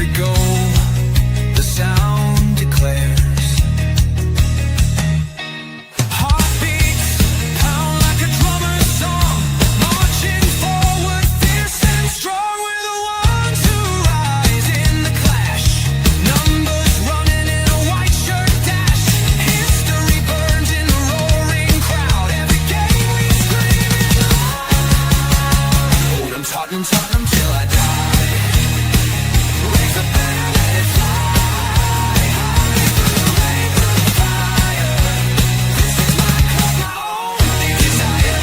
every goal, the sound declares. Heartbeats pound like a drummer's song, marching forward, fierce and strong. We're the ones who rise in the clash. Numbers running in a white shirt dash. History burns in the roaring crowd. Every game we scream it loud. I'm Tottenham, Tottenham till I die. Raise the banner, let it fly. High through the rain, through the fire. This is my club, my only desire.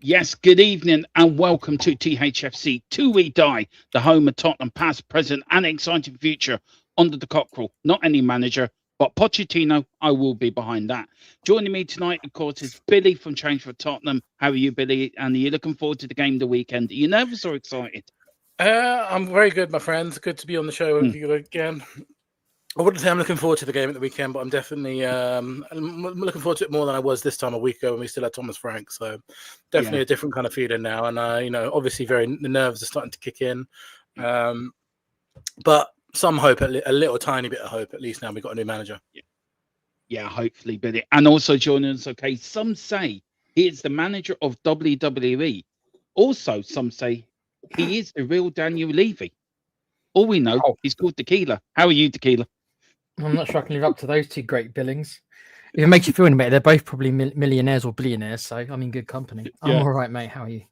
Yes, good evening and welcome to THFC Two We Die, the home of Tottenham past, present and exciting future under the cockerel. Not any manager, but Pochettino, I will be behind that. Joining me tonight, of course, is Billy from Change for Tottenham. How are you, Billy? And are you looking forward to the game the weekend? Are you nervous or excited? I'm very good, my friends. Good to be on the show with you again. I wouldn't say I'm looking forward to the game at the weekend, but I'm definitely I'm looking forward to it more than I was this time a week ago when we still had Thomas Frank. So definitely a different kind of feeling now. And, obviously the nerves are starting to kick in. But some hope, a little tiny bit of hope, at least now we've got a new manager. Yeah, hopefully, Billy. And also joining us, okay, some say he is the manager of WWE. Also, some say he is the real Daniel Levy. All we know, he's called Tequila. How are you, Tequila? I'm not sure I can live up to those two great billings. If it makes you feel any better, they're both probably millionaires or billionaires, so I'm in good company. I'm all right, mate. How are you?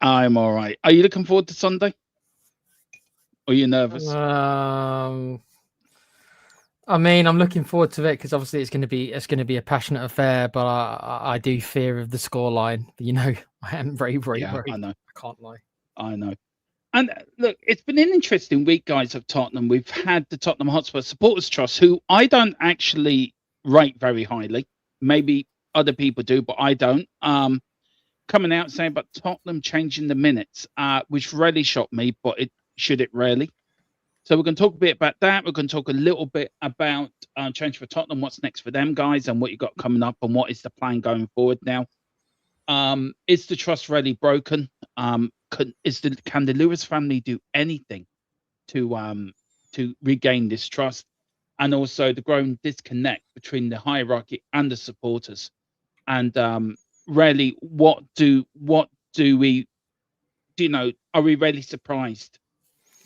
I'm all right. Are you looking forward to Sunday? Or are you nervous? I mean, I'm looking forward to it because obviously it's going to be a passionate affair, but I do fear of the scoreline. I am very worried. I know. I can't lie. I know. And look, it's been an interesting week, guys, of Tottenham. We've had the Tottenham Hotspur Supporters Trust, who I don't actually rate very highly. Maybe other people do, but I don't. Coming out saying about Tottenham changing the minutes, which really shocked me, but it really? So we're going to talk a bit about that. We're going to talk a little bit about Change for Tottenham, what's next for them, guys, and what you got coming up and what is the plan going forward now. Is the trust really broken? Can the Lewis family do anything to regain this trust? And also the growing disconnect between the hierarchy and the supporters. And really, what do we, are we really surprised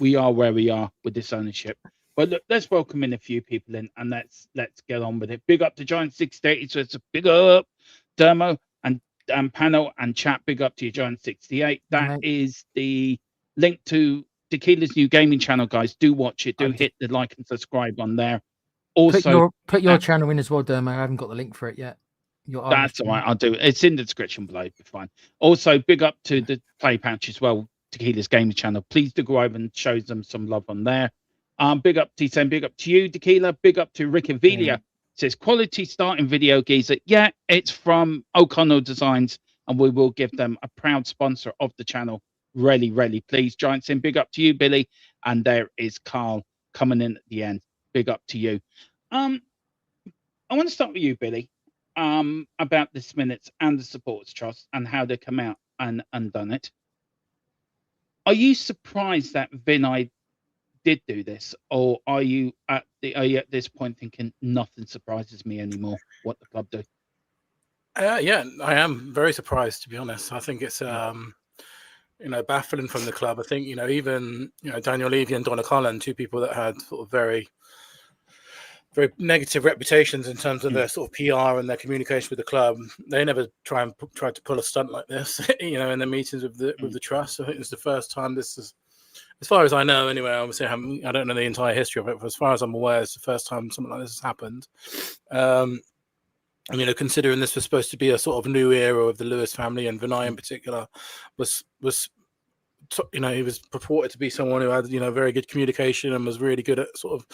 we are where we are with this ownership? But look, let's welcome in a few people in and let's get on with it. Big up to Giant 680. So it's a big up, Dermo and panel and chat. Big up to you, Giant 68. That is the link to Tequila's new gaming channel, guys. Do watch it. Do hit the like and subscribe on there. Also, put your channel in as well, Dermo. I haven't got the link for it yet. That's all right. I'll do it. It's in the description below. It'll be fine. Also, big up to the Play Pouch as well, Tequila's gaming channel. Please do go over and show them some love on there. Big up to T10. Big up to you, Tequila. Big up to Rick and Velia. Says quality starting video geezer. Yeah, it's from O'Connell Designs, and we will give them a proud sponsor of the channel. Really, really please. Giants in. Big up to you, Billy. And there is Carl coming in at the end. Big up to you. I want to start with you, Billy, about this minutes and the supporters trust and how they come out and done it. Are you surprised that Vini did do this, or are you at this point thinking nothing surprises me anymore what the club do? Yeah, I am very surprised, to be honest. I think it's baffling from the club. I think even Daniel Levy and Donna Cullen, two people that had sort of very very negative reputations in terms of their sort of PR and their communication with the club. They never tried to pull a stunt like this, in the meetings with the trust. So I think it's the first time this is, as far as I know, anyway. Obviously, I don't know the entire history of it, but as far as I'm aware, it's the first time something like this has happened. Considering this was supposed to be a sort of new era of the Lewis family, and Vini in particular was he was purported to be someone who had very good communication and was really good at sort of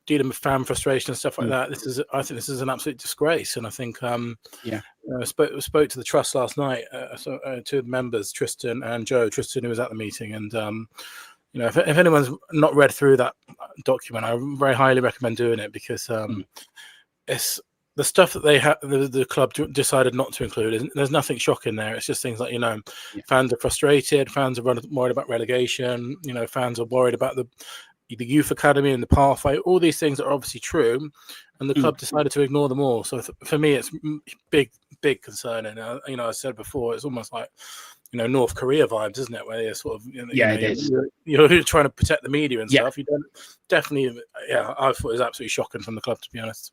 dealing with fan frustration and stuff like that. I think this is an absolute disgrace, and I think I spoke to the trust last night, to the members, Tristan and Joe. Tristan, who was at the meeting, and you know, if anyone's not read through that document, I very highly recommend doing it, because it's the stuff that they have, the club decided not to include. There's nothing shocking there. It's just things like, you know, fans are frustrated, fans are worried about relegation, you know, fans are worried about the youth academy and the pathway. All these things are obviously true, and the club decided to ignore them all. So for me, it's big concern. And you know, I said before, it's almost like, you know, North Korea vibes, isn't it? Where you're sort of, you know, it is. You're trying to protect the media and stuff. You don't definitely. Yeah, I thought it was absolutely shocking from the club, to be honest.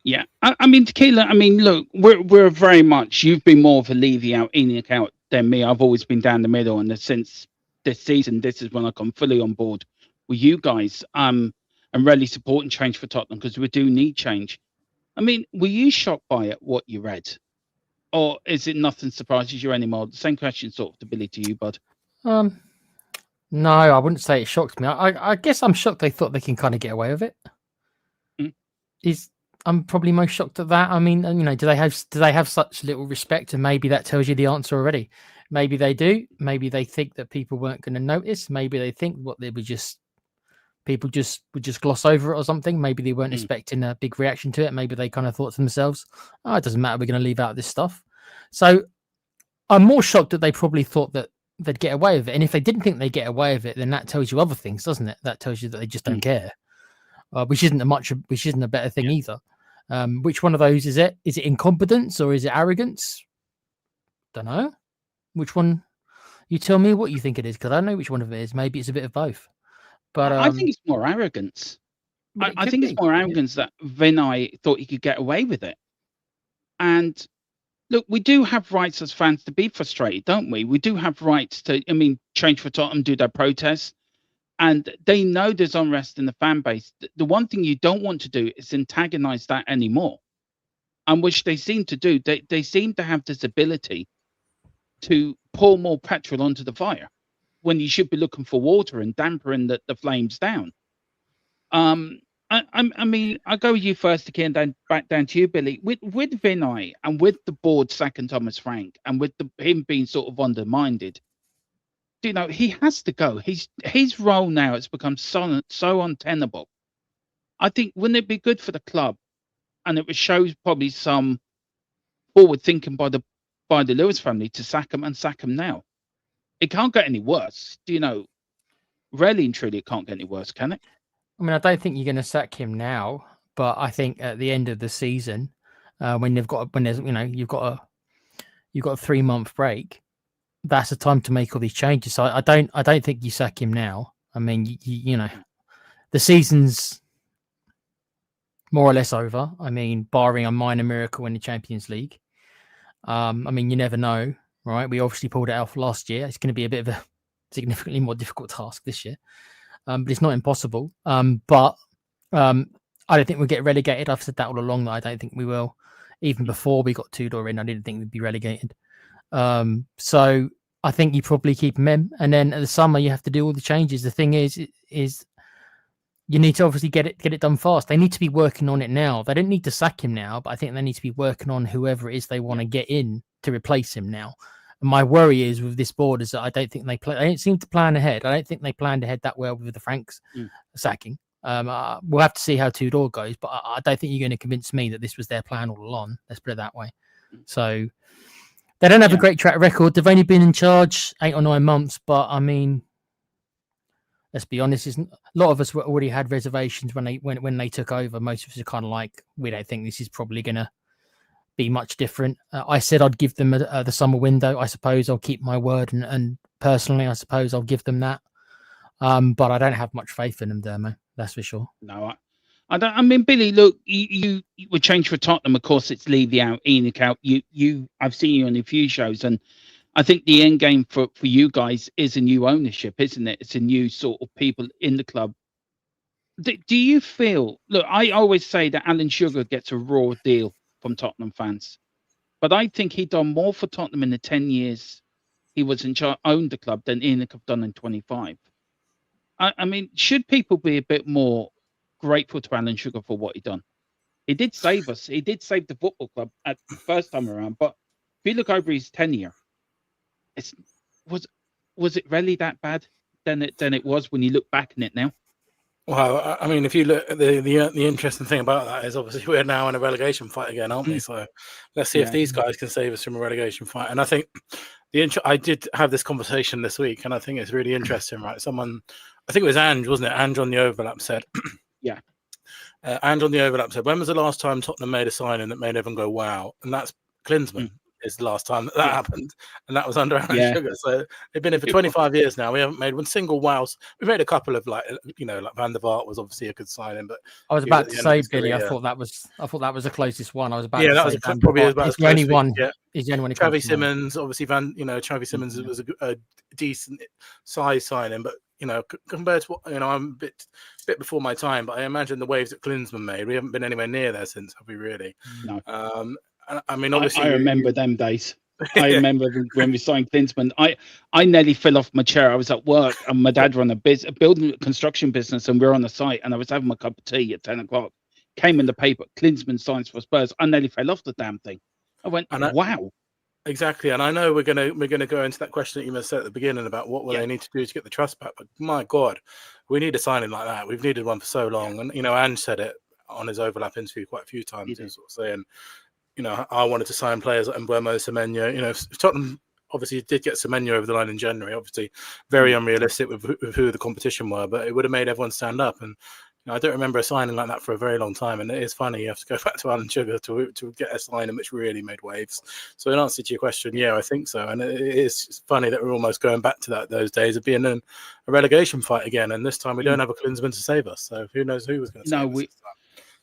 Yeah, I mean, Tequila, I mean, look, we're very much, you've been more of a Levy out, ENIC out than me. I've always been down the middle, and since this season, this is when I come fully on board with you guys, and really supporting change for Tottenham, because we do need change. I mean, were you shocked by it, what you read? Or is it nothing surprises you anymore? The same question sort of to Billy, to you, bud. No, I wouldn't say it shocked me. I guess I'm shocked they thought they can kind of get away with it. I'm probably most shocked at that. I mean, you know, do they have such little respect? And maybe that tells you the answer already. Maybe they do. Maybe they think that people weren't going to notice. Maybe they think what they were just people would just gloss over it or something. Maybe they weren't expecting a big reaction to it. Maybe they kind of thought to themselves, "Oh, it doesn't matter. We're going to leave out this stuff." So I'm more shocked that they probably thought that they'd get away with it. And if they didn't think they'd get away with it, then that tells you other things, doesn't it? That tells you that they just don't care, which isn't a better thing either. Which one of those is it? Is it incompetence or is it arrogance? Don't know. Which one? You tell me what you think it is, because I know which one of it is. Maybe it's a bit of both. But I think it's more arrogance. I think it's more arrogance that Vinay thought he could get away with it. And look, we do have rights as fans to be frustrated, don't we? We do have rights to, I mean, change for Tottenham, do their protests. And they know there's unrest in the fan base. The one thing you don't want to do is antagonize that anymore. And which they seem to do. They seem to have this ability to pour more petrol onto the fire when you should be looking for water and dampering the flames down. I mean, I'll go with you first again, then back down to you, Billy. With Vinay and with the board sacking Thomas Frank and with him being sort of undermined, you know, he has to go. His role now has become so untenable. I think, wouldn't it be good for the club, and it would show probably some forward thinking by the Lewis family to sack him now. It can't get any worse. Do you know? Really and truly, it can't get any worse, can it? I mean, I don't think you're going to sack him now, but I think at the end of the season, when you've got a 3-month break, that's a time to make all these changes. So I don't think you sack him now. I mean, you know, the season's more or less over. I mean, barring a minor miracle in the Champions League. I mean, you never know, right? We obviously pulled it out last year. It's going to be a bit of a significantly more difficult task this year, but it's not impossible. But I don't think we'll get relegated. I've said that all along, that I don't think we will. Even before we got Tudor in, I didn't think we'd be relegated. So I think you probably keep him in, and then at the summer you have to do all the changes. The thing is you need to obviously get it done fast. They need to be working on it now. They don't need to sack him now, but I think they need to be working on whoever it is they want to get in to replace him now. And my worry is with this board is that I don't think they don't seem to plan ahead. I don't think they planned ahead that well with the Franks sacking. We'll have to see how Tudor goes, but I don't think you're going to convince me that this was their plan all along. Let's put it that way. So they don't have a great track record. They've only been in charge 8 or 9 months, but I mean, let's be honest. A lot of us already had reservations when they took over. Most of us are kind of like, we don't think this is probably going to be much different. I said I'd give them the summer window. I suppose I'll keep my word, and personally, I suppose I'll give them that. But I don't have much faith in them there, man. That's for sure. No, I don't. I mean, Billy, look, you would change for Tottenham. Of course, it's Levy out, ENIC out. I've seen you on a few shows, and I think the end game for you guys is a new ownership, isn't it? It's a new sort of people in the club. Do you feel? Look, I always say that Alan Sugar gets a raw deal from Tottenham fans, but I think he done more for Tottenham in the 10 years he was in charge, owned the club, than ENIC have done in 25. I mean, should people be a bit more grateful to Alan Sugar for what he done? He did save us. He did save the football club at the first time around. But if you look over his tenure, was it really that bad? than it was when you look back on it now. Well, I mean, if you look at the interesting thing about that is obviously we're now in a relegation fight again, aren't we? So let's see if these guys can save us from a relegation fight. And I think I did have this conversation this week, and I think it's really interesting, right? Someone, I think it was Ange, wasn't it? Ange on the overlap said, Yeah. Ange on the overlap said, when was the last time Tottenham made a signing that made everyone go, wow? And that's Klinsmann. Is the last time that happened, and that was under Alan Sugar. So they've been here for 25 years now. We haven't made one single wow. We made a couple of like Van der Vaart was obviously a good signing, but I was about to say, Billy, I thought that was the closest one. I was about to that say was probably about the only one. Yeah, he's the only one. Travis Simmons, obviously Travis Simmons was a decent size signing, but compared to what I'm a bit before my time, but I imagine the waves that Klinsmann made, we haven't been anywhere near there since, have we really? No. I mean, obviously, I remember them days. I remember when we signed Klinsmann. I nearly fell off my chair. I was at work, and my dad ran a building construction business, and we were on the site, and I was having my cup of tea at 10 o'clock. Came in the paper, Klinsmann signs for Spurs. I nearly fell off the damn thing. I went, wow. Exactly, and I know we're gonna go into that question that you must say at the beginning about what will they need to do to get the trust back. But my God, we need a signing like that. We've needed one for so long, and Ange said it on his overlap interview quite a few times. He was sort of saying, I wanted to sign players like Mbeumo, Semenyo. Tottenham obviously did get Semenyo over the line in January. Obviously, very unrealistic with who the competition were, but it would have made everyone stand up. And I don't remember a signing like that for a very long time. And it is funny, you have to go back to Alan Sugar to get a signing which really made waves. So in answer to your question, yeah, I think so. And it is funny that we're almost going back to those days of being in a relegation fight again. And this time we don't have a Klinsmann to save us. So who knows who was going to save us this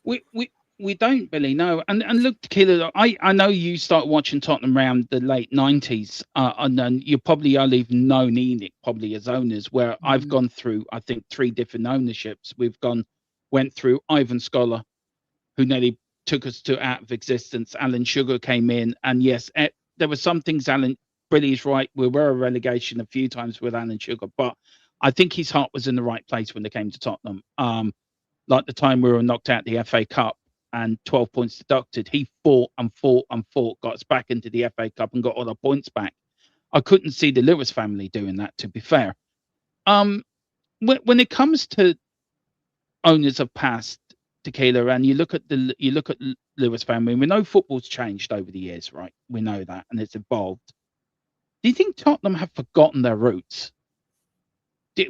time. We don't really know. And look, Keeler, I know you started watching Tottenham around the late 90s, and then you probably only even known ENIC probably as owners, where I've gone through, I think, 3 different ownerships. Went through Ivan Scholar, who nearly took us out of existence. Alan Sugar came in, and yes, there were some things Billy's right. We were a relegation a few times with Alan Sugar, but I think his heart was in the right place when they came to Tottenham. Like the time we were knocked out the FA Cup and 12 points deducted, he fought and fought and fought, got us back into the FA Cup and got all our points back. I couldn't see the Lewis family doing that, to be fair. When it comes to owners of past, Tequila, and you look at Lewis family, and we know football's changed over the years, right? We know that, and it's evolved. Do you think Tottenham have forgotten their roots?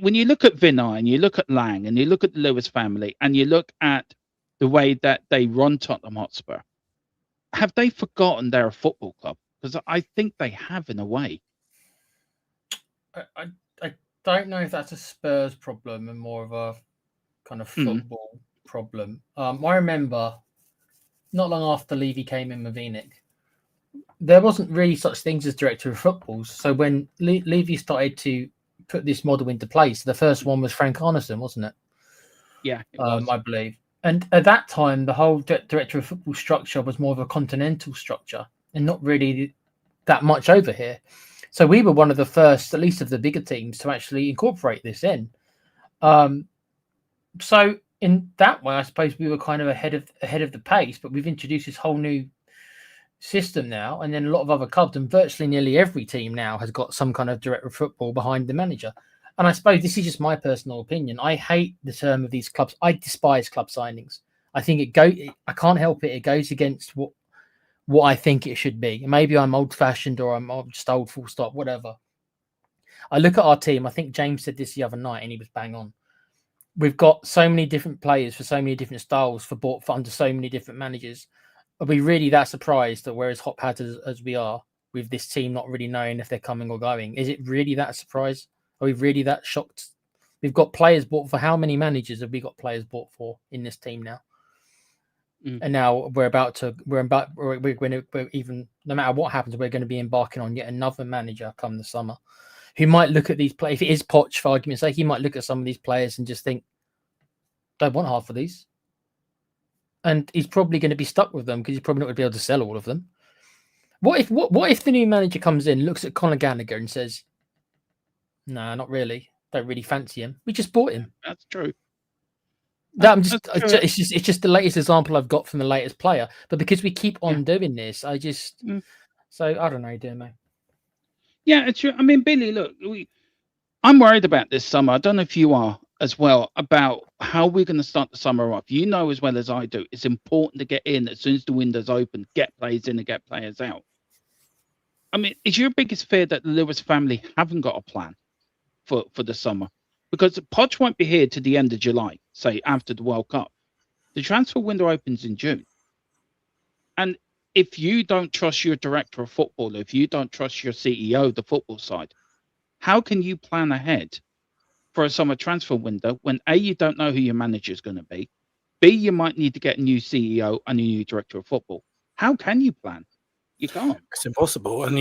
When you look at Vini, and you look at Lang, and you look at the Lewis family, and you look at the way that they run Tottenham Hotspur, have they forgotten they're a football club? Because I think they have, in a way. I don't know if that's a Spurs problem and more of a kind of football problem. I remember not long after Levy came in with ENIC, there wasn't really such things as director of footballs. So when Levy started to put this model into place, the first one was Frank Arneson, wasn't it? Yeah, I believe. And at that time, the whole director of football structure was more of a continental structure and not really that much over here. So we were one of the first, at least of the bigger teams, to actually incorporate this in. So in that way, I suppose we were kind of ahead of the pace, but we've introduced this whole new system now. And then a lot of other clubs, and virtually nearly every team now has got some kind of director of football behind the manager. And I suppose this is just my personal opinion. I hate the term of these clubs. I despise club signings. I think I can't help it. It goes against what I think it should be. Maybe I'm old-fashioned or I'm just old, full stop, whatever. I look at our team. I think James said this the other night, and he was bang on. We've got so many different players for so many different styles for under so many different managers. Are we really that surprised that we're as hot pads as we are with this team not really knowing if they're coming or going? Is it really that a surprise? Are we really that shocked? We've got players bought for how many managers have we got players bought for in this team now? And now we're even, no matter what happens, we're going to be embarking on yet another manager come the summer who might look at these players. If it is Poch, for argument's sake, he might look at some of these players and just think, don't want half of these. And he's probably going to be stuck with them because he's probably not going to be able to sell all of them. What if the new manager comes in, looks at Conor Gallagher and says, nah, not really. Don't really fancy him. We just bought him. That's true. It's just the latest example I've got from the latest player. But because we keep on doing this, so I don't know, dear mate. Yeah, it's true. I mean, Billy, look, I'm worried about this summer. I don't know if you are as well, about how we're going to start the summer off. You know as well as I do, it's important to get in as soon as the window's open, get players in and get players out. I mean, is your biggest fear that the Lewis family haven't got a plan for the summer? Because Poch won't be here to the end of July, say after the World Cup. The transfer window opens in June. And if you don't trust your director of football, if you don't trust your CEO, the football side, how can you plan ahead for a summer transfer window when A, you don't know who your manager is going to be, B, you might need to get a new CEO and a new director of football? How can you plan? You can't. It's impossible. And,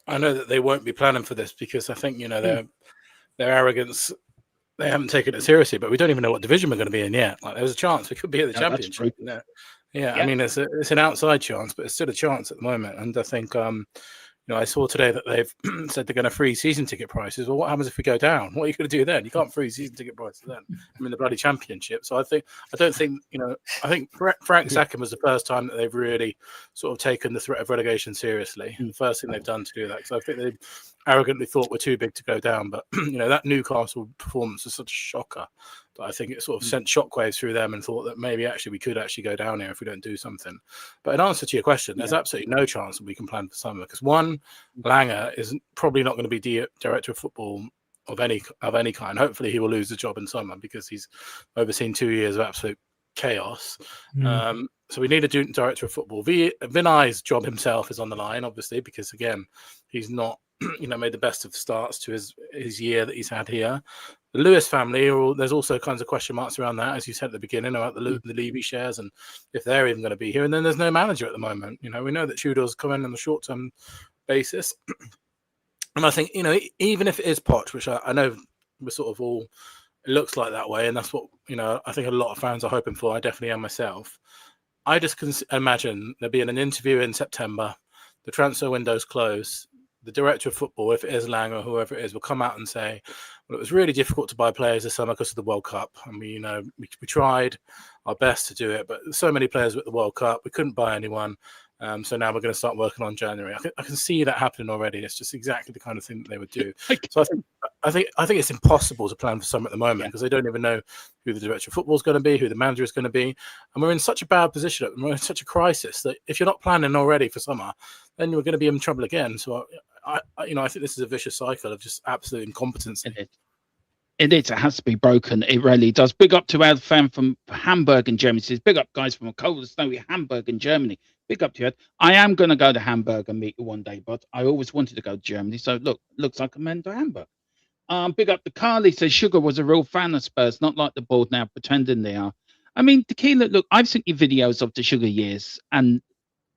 I know that they won't be planning for this because I think, their arrogance, they haven't taken it seriously, but we don't even know what division we're going to be in yet. Like, there's a chance we could be at the championship. Yeah, I mean, it's an outside chance, but it's still a chance at the moment. And I think, I saw today that they've said they're going to freeze season ticket prices. Well, what happens if we go down? What are you going to do then? You can't freeze season ticket prices then. I mean, the bloody championship. So I think Frank Sackham was the first time that they've really sort of taken the threat of relegation seriously. And the first thing they've done to do that, because I think they arrogantly thought we're too big to go down. But, that Newcastle performance was such a shocker that I think it sort of sent shockwaves through them and thought that maybe actually we could actually go down here if we don't do something. But in answer to your question, there's absolutely no chance that we can plan for summer because one, Langer is probably not going to be director of football of any kind. Hopefully he will lose the job in summer because he's overseen 2 years of absolute chaos. So we need a director of football. Vinay's job himself is on the line, obviously, because again, he's not made the best of starts to his year that he's had here. The Lewis family, there's also kinds of question marks around that, as you said at the beginning, about the Levy shares and if they're even going to be here. And then there's no manager at the moment. We know that Tudor's coming on a short-term basis. And I think, even if it is Poch, which I know we're sort of all, it looks like that way, and that's what, I think a lot of fans are hoping for. I definitely am myself. I just can imagine there being an interview in September, the transfer window's closed, the director of football, if it is Lang or whoever it is, will come out and say, well, it was really difficult to buy players this summer because of the World Cup. And we tried our best to do it, but so many players at the World Cup, we couldn't buy anyone. So now we're going to start working on January. I can see that happening already. It's just exactly the kind of thing that they would do. So I think it's impossible to plan for summer at the moment because they don't even know who the director of football is going to be, who the manager is going to be, and we're in such a bad position. We're in such a crisis that if you're not planning already for summer, then you're going to be in trouble again. So I think this is a vicious cycle of just absolute incompetence. It is. It has to be broken. It really does. Big up to our fan from Hamburg in Germany. Says, big up, guys, from a cold and snowy Hamburg in Germany. Big up to you. I am going to go to Hamburg and meet you one day, but I always wanted to go to Germany. So, looks like I'm meant to Hamburg. Big up to Carly. Says, Sugar was a real fan of Spurs, not like the board now pretending they are. I mean, Tequila, look, I've seen your videos of the Sugar years, and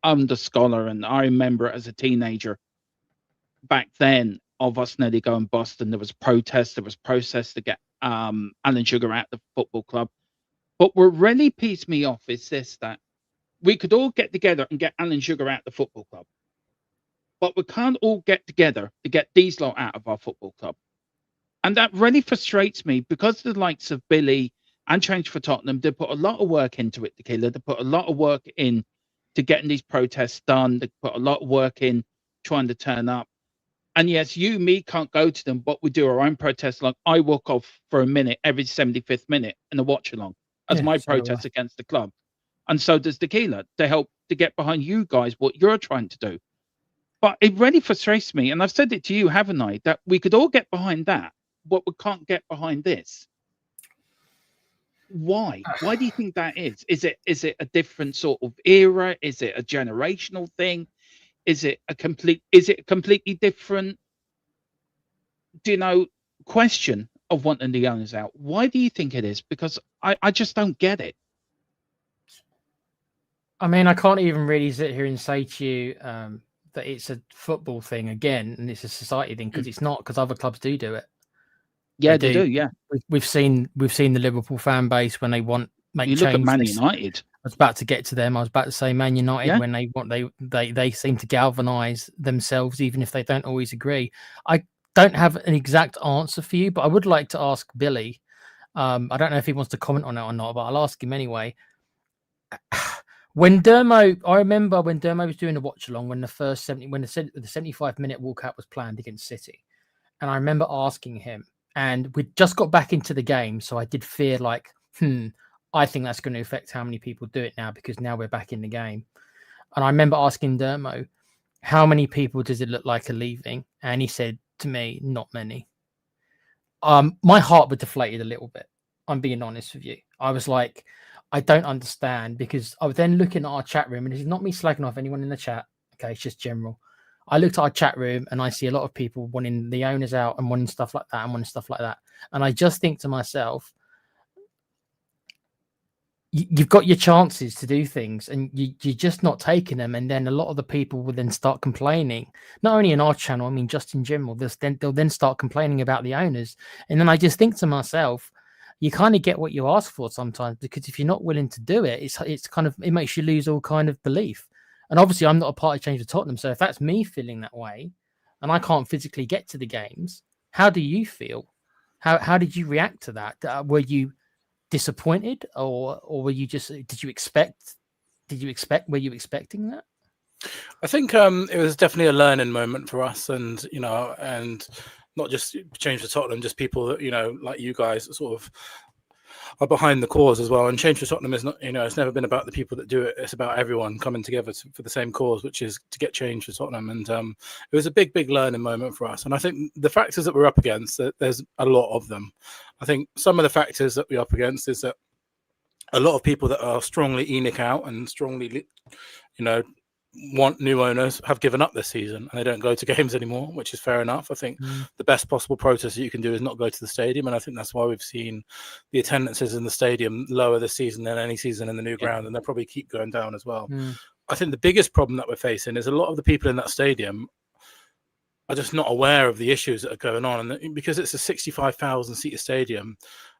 I'm the scholar, and I remember as a teenager back then of us nearly going bust, and there was protests, there was process to get Alan Sugar out of the football club. But what really pissed me off is this, that we could all get together and get Alan Sugar out of the football club, but we can't all get together to get these lot out of our football club. And that really frustrates me because the likes of Billy and Change for Tottenham, they put a lot of work into it, Tequila. They put a lot of work in to getting these protests done. They put a lot of work in trying to turn up. And yes, me can't go to them, but we do our own protests. Like I walk off for a minute every 75th minute in a watch along as my protest against the club. And so does Tequila to help to get behind you guys, what you're trying to do. But it really frustrates me. And I've said it to you, haven't I, that we could all get behind that, but we can't get behind this. Why? Why do you think that is? Is it a different sort of era? Is it a generational thing? Is it a completely different, question of wanting the owners out? Why do you think it is? Because I just don't get it. I mean, I can't even really sit here and say to you that it's a football thing again, and it's a society thing, because it's not, because other clubs do it. Yeah, they do. Yeah, we've seen the Liverpool fan base when they make changes. Look at Man United. I was about to get to them. I was about to say Man United when they seem to galvanise themselves, even if they don't always agree. I don't have an exact answer for you, but I would like to ask Billy. I don't know if he wants to comment on it or not, but I'll ask him anyway. When I remember when Dermo was doing a watch along when the 75-minute walkout was planned against City, And I remember asking him, and we just got back into the game, so I did fear like, I think that's going to affect how many people do it now, because now we're back in the game. And I remember asking Dermo, how many people does it look like are leaving? And he said to me, not many. My heart was deflated a little bit. I'm being honest with you. I was like, I don't understand, because I was then looking at our chat room, and it's not me slagging off anyone in the chat. Okay, it's just general. I looked at our chat room and I see a lot of people wanting the owners out and wanting stuff like that and wanting stuff like that. And I just think to myself, you've got your chances to do things and you're just not taking them. And then a lot of the people will then start complaining, not only in our channel, I mean, just in general, they'll then start complaining about the owners. And then I just think to myself, you kind of get what you ask for sometimes, because if you're not willing to do it, it's kind of, it makes you lose all kind of belief. And obviously I'm not a part of Change for Tottenham. So if that's me feeling that way and I can't physically get to the games, how do you feel? How did you react to that? Were you disappointed, or were you just, were you expecting that? I think it was definitely a learning moment for us, and and not just Change for Tottenham, just people that like you guys sort of are behind the cause as well. And Change for Tottenham is not, it's never been about the people that do it. It's about everyone coming together for the same cause, which is to get change for Tottenham. And it was a big learning moment for us. And I think the factors that we're up against, there's a lot of them. I think some of the factors that we're up against is that a lot of people that are strongly ENIC out and strongly, want new owners have given up this season and they don't go to games anymore, which is fair enough. I think the best possible protest that you can do is not go to the stadium, and I think that's why we've seen the attendances in the stadium lower this season than any season in the new ground, and they'll probably keep going down as well. I think the biggest problem that we're facing is a lot of the people in that stadium are just not aware of the issues that are going on, and because it's a 65,000 seater stadium,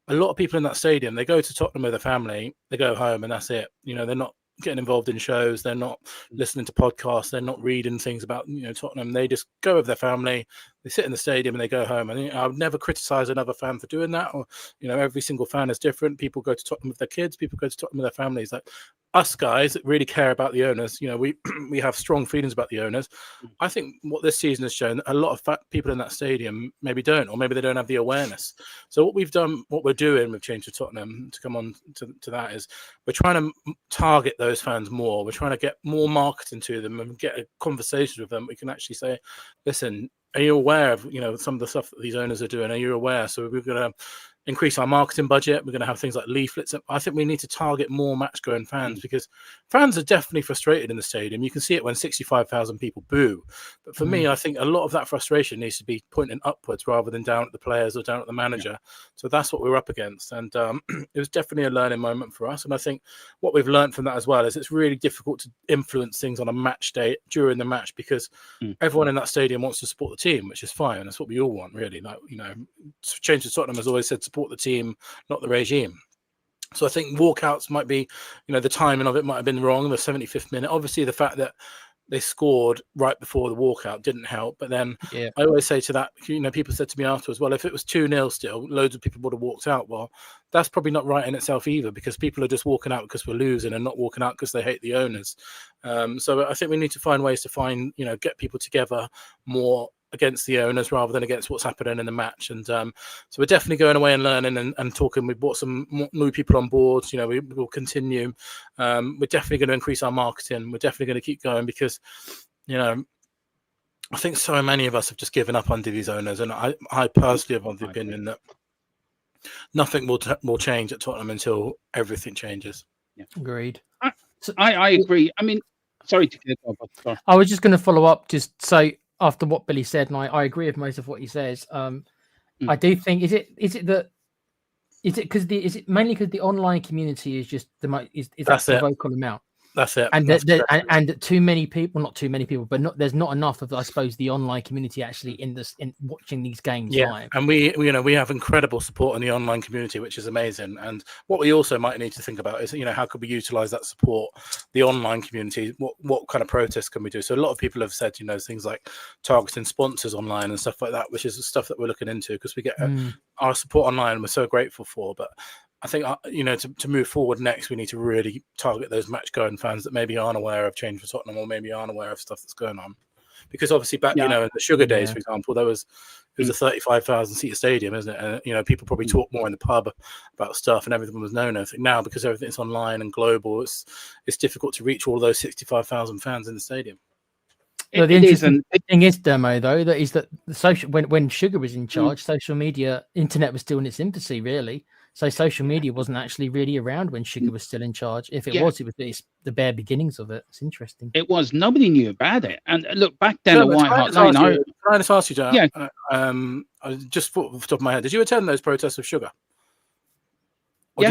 a lot of people in that stadium, they go to Tottenham with their family, they go home, and that's it. They're not getting involved in shows, they're not listening to podcasts, they're not reading things about Tottenham. They just go with their family, they sit in the stadium and they go home. And I would never criticize another fan for doing that, or every single fan is different. People go to Tottenham with their kids, people go to Tottenham with their families. Like us guys that really care about the owners, we have strong feelings about the owners. I think what this season has shown, a lot of people in that stadium maybe don't, or maybe they don't have the awareness. So what we're doing with Change for Tottenham, to come on to that, is we're trying to target those fans more. We're trying to get more marketing to them and get a conversation with them. We can actually say, listen, are you aware of some of the stuff that these owners are doing? Are you aware? So we're going to increase our marketing budget. We're going to have things like leaflets. I think we need to target more match-going fans, because fans are definitely frustrated in the stadium. You can see it when 65,000 people boo. But for me, I think a lot of that frustration needs to be pointing upwards rather than down at the players or down at the manager. So that's what we're up against. And it was definitely a learning moment for us. And I think what we've learned from that as well is it's really difficult to influence things on a match day during the match, because everyone in that stadium wants to support the team, which is fine. That's what we all want, really. Like, Change for Tottenham has always said, support the team, not the regime. So I think walkouts might be, the timing of it might have been wrong in the 75th minute. Obviously, the fact that they scored right before the walkout didn't help. But then I always say to that, people said to me afterwards, well, if it was 2-0 still, loads of people would have walked out. Well, that's probably not right in itself either, because people are just walking out because we're losing and not walking out because they hate the owners. So I think we need to find ways to get people together more against the owners rather than against what's happening in the match. And so we're definitely going away and learning and talking. We've brought some new people on board. We will continue. We're definitely going to increase our marketing. We're definitely going to keep going, because I think so many of us have just given up under these owners, and I personally have the opinion that nothing will change at Tottenham until everything changes. Agreed. I agree. I mean, sorry. I was just going to follow up, just so after what Billy said, and I agree with most of what he says. I do think is it mainly because the online community is just the most is that the vocal amount. That's it. And and too many people, not too many people, but there's not enough of, I suppose, the online community actually in watching these games live. And we have incredible support in the online community, which is amazing. And what we also might need to think about is, how could we utilize that support, the online community? What kind of protests can we do? So a lot of people have said, things like targeting sponsors online and stuff like that, which is stuff that we're looking into, because we get our support online, and we're so grateful for. But I think, to move forward next, we need to really target those match-going fans that maybe aren't aware of Change for Tottenham, or maybe aren't aware of stuff that's going on. Because obviously back, in the Sugar days, for example, there was it was a 35,000 seat stadium, isn't it? And, you know, people probably talk more in the pub about stuff, and everything was known. I think now, because everything's online and global, it's difficult to reach all those 65,000 fans in the stadium. The interesting thing is, Demo, though, that the social when Sugar was in charge, social media, internet was still in its infancy, really. So social media wasn't actually really around when Sugar was still in charge. If it was the bare beginnings of it. It's interesting. It was. Nobody knew about it. And look, back then at White Hart Lane, can I just ask you, Dan? Yeah. I just thought off the top of my head, did you attend those protests of Sugar? Or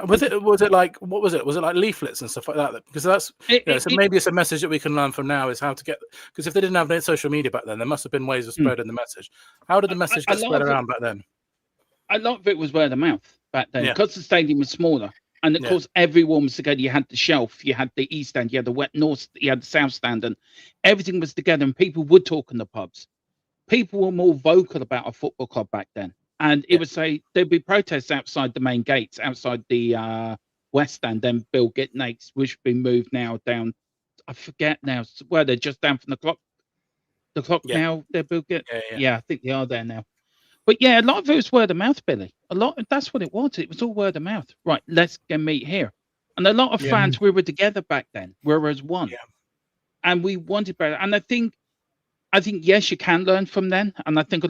was it like, what was it? Was it like leaflets and stuff like that? Because that's maybe it's a message that we can learn from now, is how to get, because if they didn't have social media back then, there must have been ways of spreading the message. How did the message get spread around back then? A lot of it was word of mouth back then, because the stadium was smaller. And of course, everyone was together. You had the shelf, you had the east stand, you had the wet north, you had the south stand, and everything was together. And people would talk in the pubs. People were more vocal about a football club back then. And it would say there'd be protests outside the main gates, outside the west stand. Then Bill Gitnates, which has been moved now down. I forget now where they're just down from the clock. The clock now. They're Bill Git. Yeah, I think they are there now. But yeah, a lot of it was word of mouth, Billy. That's what it was. It was all word of mouth. Right, let's go meet here. And a lot of fans, we were together back then. We were as one. Yeah. And we wanted better. And I think yes, you can learn from them. And I think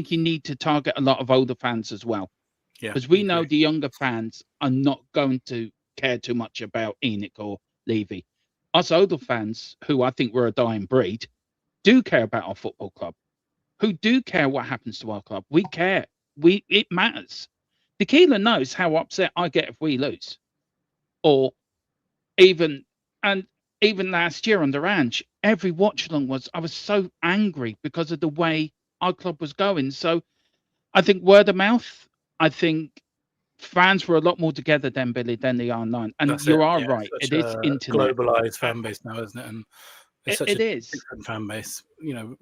you need to target a lot of older fans as well. Yeah. Because we know the younger fans are not going to care too much about ENIC or Levy. Us older fans, who I think we're a dying breed, do care about our football club. Who do care what happens to our club. We care. It matters. Tequila knows how upset I get if we lose. Or even last year under Ange, every watch along I was so angry because of the way our club was going. So I think word of mouth, I think fans were a lot more together then, Billy, than they are now. And right. It is internet. Globalized fan base now, isn't it? And it's such a different fan base, you know.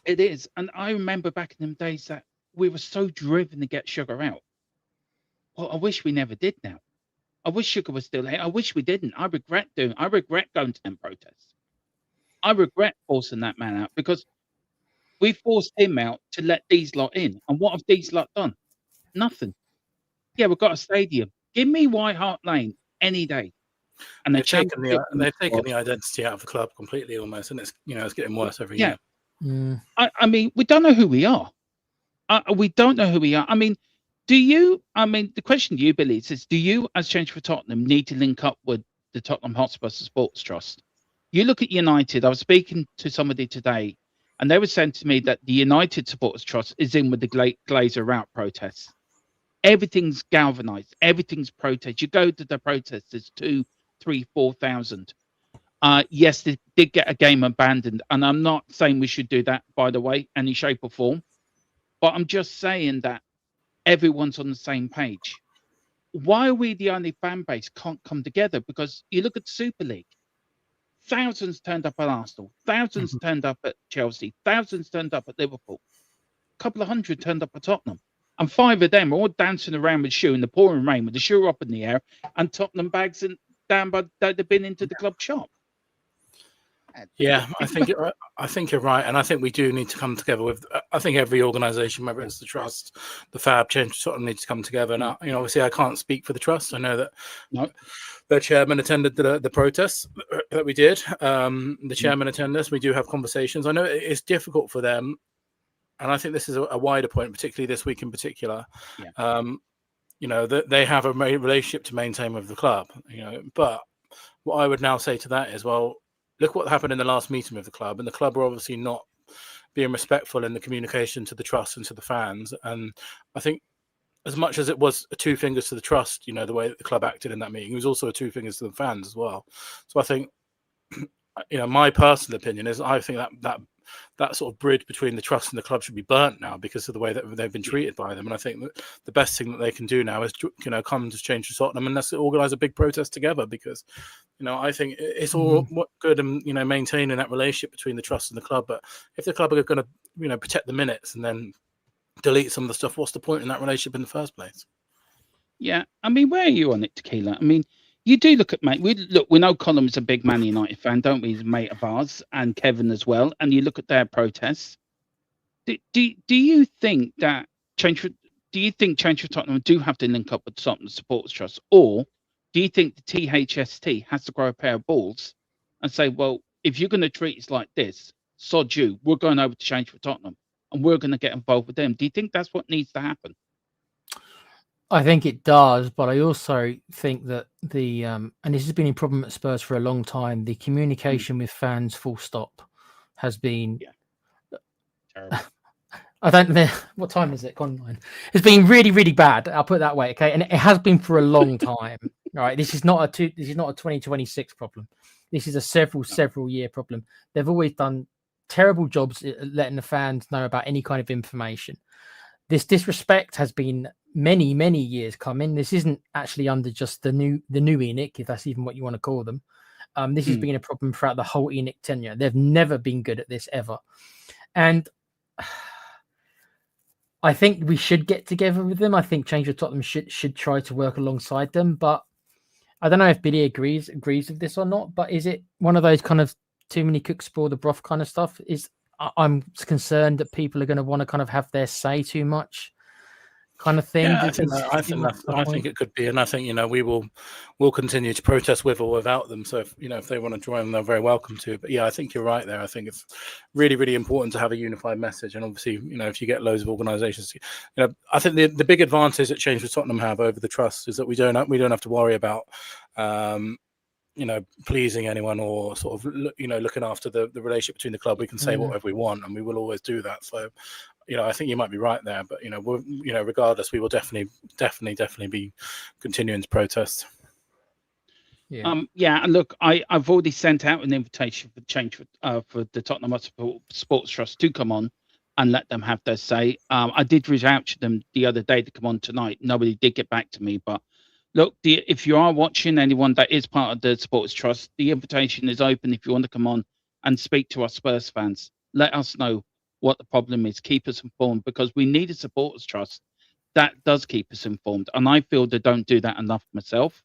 It is. And I remember back in them days that we were so driven to get Sugar out. Well, I wish we never did now. I wish Sugar was still here. I wish we didn't. I regret going to them protests. I regret forcing that man out, because we forced him out to let these lot in. And what have these lot done? Nothing. Yeah, we've got a stadium. Give me White Hart Lane any day. And they've taken the identity out of the club completely almost. And it's getting worse every year. I mean, we don't know who we are. We don't know who we are. I mean, the question to you, Billy, is do you, as Change for Tottenham, need to link up with the Tottenham Hotspur Sports Trust? You look at United. I was speaking to somebody today, and they were saying to me that the United Supporters Trust is in with the Glazer route protests. Everything's galvanized. Everything's protest. You go to the protests, there's 2,000, 3,000, 4,000. Yes, they did get a game abandoned, and I'm not saying we should do that, by the way, any shape or form. But I'm just saying that everyone's on the same page. Why are we the only fan base can't come together? Because you look at the Super League, thousands turned up at Arsenal, thousands turned up at Chelsea, thousands turned up at Liverpool, a couple of hundred turned up at Tottenham, and 5 of them are all dancing around with shoe in the pouring rain with the shoe up in the air and Tottenham bags and down by they've been into the club shop. Yeah, I think you're right, and I think we do need to come together with. I think every organisation, whether it's the trust, the FAB, Change sort of need to come together. Now, obviously, I can't speak for the trust. I know that their chairman attended the protests that we did. The chairman attended us. We do have conversations. I know it's difficult for them, and I think this is a wider point, particularly this week in particular. That they have a relationship to maintain with the club. But what I would now say to that is, well, look what happened in the last meeting with the club, and the club were obviously not being respectful in the communication to the trust and to the fans. And I think as much as it was a 2 fingers to the trust, the way that the club acted in that meeting, it was also a 2 fingers to the fans as well. So I think, my personal opinion is I think that sort of bridge between the trust and the club should be burnt now because of the way that they've been treated by them. And I think that the best thing that they can do now is, come to Change to Tottenham and let's organise a big protest together, because, I think it's all good and, maintaining that relationship between the trust and the club. But if the club are going to, protect the minutes and then delete some of the stuff, what's the point in that relationship in the first place? Yeah. I mean, where are you on it, Tequila? I mean, you do look at we know Colum's a big Man United fan, don't we? He's a mate of ours, and Kevin as well. And you look at their protests. Do you think that change for do you think Change for Tottenham do have to link up with Tottenham Supporters Trust, or do you think the THST has to grow a pair of balls and say, well, if you're going to treat us like this, sod you, we're going over to Change for Tottenham and we're going to get involved with them? Do you think that's what needs to happen? I think it does, but I also think that the and this has been a problem at Spurs for a long time. The communication with fans, full stop, has been. Terrible. I don't know what time is it. Online. It's been really, really bad. I'll put it that way. Okay, and it has been for a long time. Right. This is not a 2026 problem. This is a several year problem. They've always done terrible jobs at letting the fans know about any kind of information. This disrespect has been many years coming. This isn't actually under just the new ENIC, if that's even what you want to call them. This has been a problem throughout the whole ENIC tenure. They've never been good at this ever, and I think we should get together with them. I think Change for Tottenham should try to work alongside them, but I don't know if Billy agrees with this or not. But is it one of those kind of too many cooks spoil the broth kind of stuff? I'm concerned that people are going to want to kind of have their say too much, kind of thing. Yeah, I think it could be, and I think we'll continue to protest with or without them. So if they want to join, they're very welcome to. But yeah, I think you're right there. I think it's really important to have a unified message, and obviously if you get loads of organisations, I think the big advantage that Change for Tottenham have over the trust is that we don't have to worry about pleasing anyone or sort of looking after the relationship between the club. We can say whatever we want, and we will always do that. So I think you might be right there, but regardless, we will definitely be continuing to protest. Yeah. And look, I've already sent out an invitation for Change for the Tottenham Hotspur Sports Trust to come on and let them have their say. I did reach out to them the other day to come on tonight. Nobody did get back to me, but look, if you are watching, anyone that is part of the Supporters Trust, the invitation is open if you want to come on and speak to our Spurs fans. Let us know what the problem is. Keep us informed, because we need a Supporters Trust that does keep us informed. And I feel they don't do that enough myself.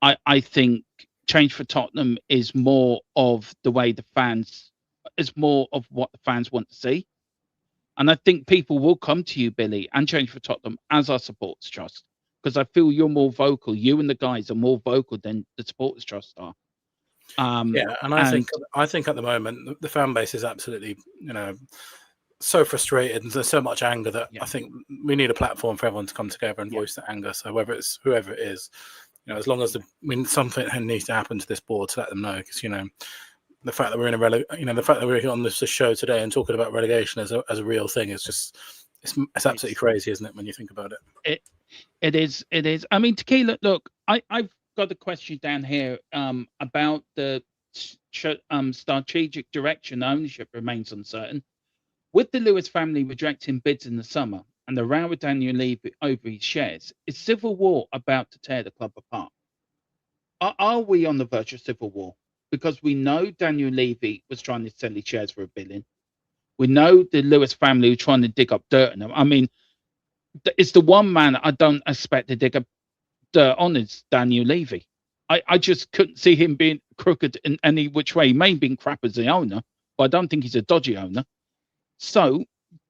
I think Change for Tottenham is more of the way the fans, is more of what the fans want to see. And I think people will come to you, Billy, and Change for Tottenham as our Supporters Trust, because I feel you're more vocal. You and the guys are more vocal than the Supporters Trust are. And I think at the moment the fan base is absolutely so frustrated, and there's so much anger that I think we need a platform for everyone to come together and voice that anger. So whether it's whoever it is, as long as something needs to happen to this board to let them know, because the fact that we're the fact that we're on this show today and talking about relegation as a real thing is just it's absolutely crazy, isn't it, when you think about it? It is. I mean, Tequila, look, I've got a question down here about the strategic direction. Ownership remains uncertain. With the Lewis family rejecting bids in the summer and the row with Daniel Levy over his shares, is civil war about to tear the club apart? Are we on the verge of civil war? Because we know Daniel Levy was trying to sell his shares for $1 billion. We know the Lewis family were trying to dig up dirt on him. I mean, it's the one man I don't expect to dig up dirt on is Daniel Levy. I just couldn't see him being crooked in any which way. He may have been crap as the owner, but I don't think he's a dodgy owner. So,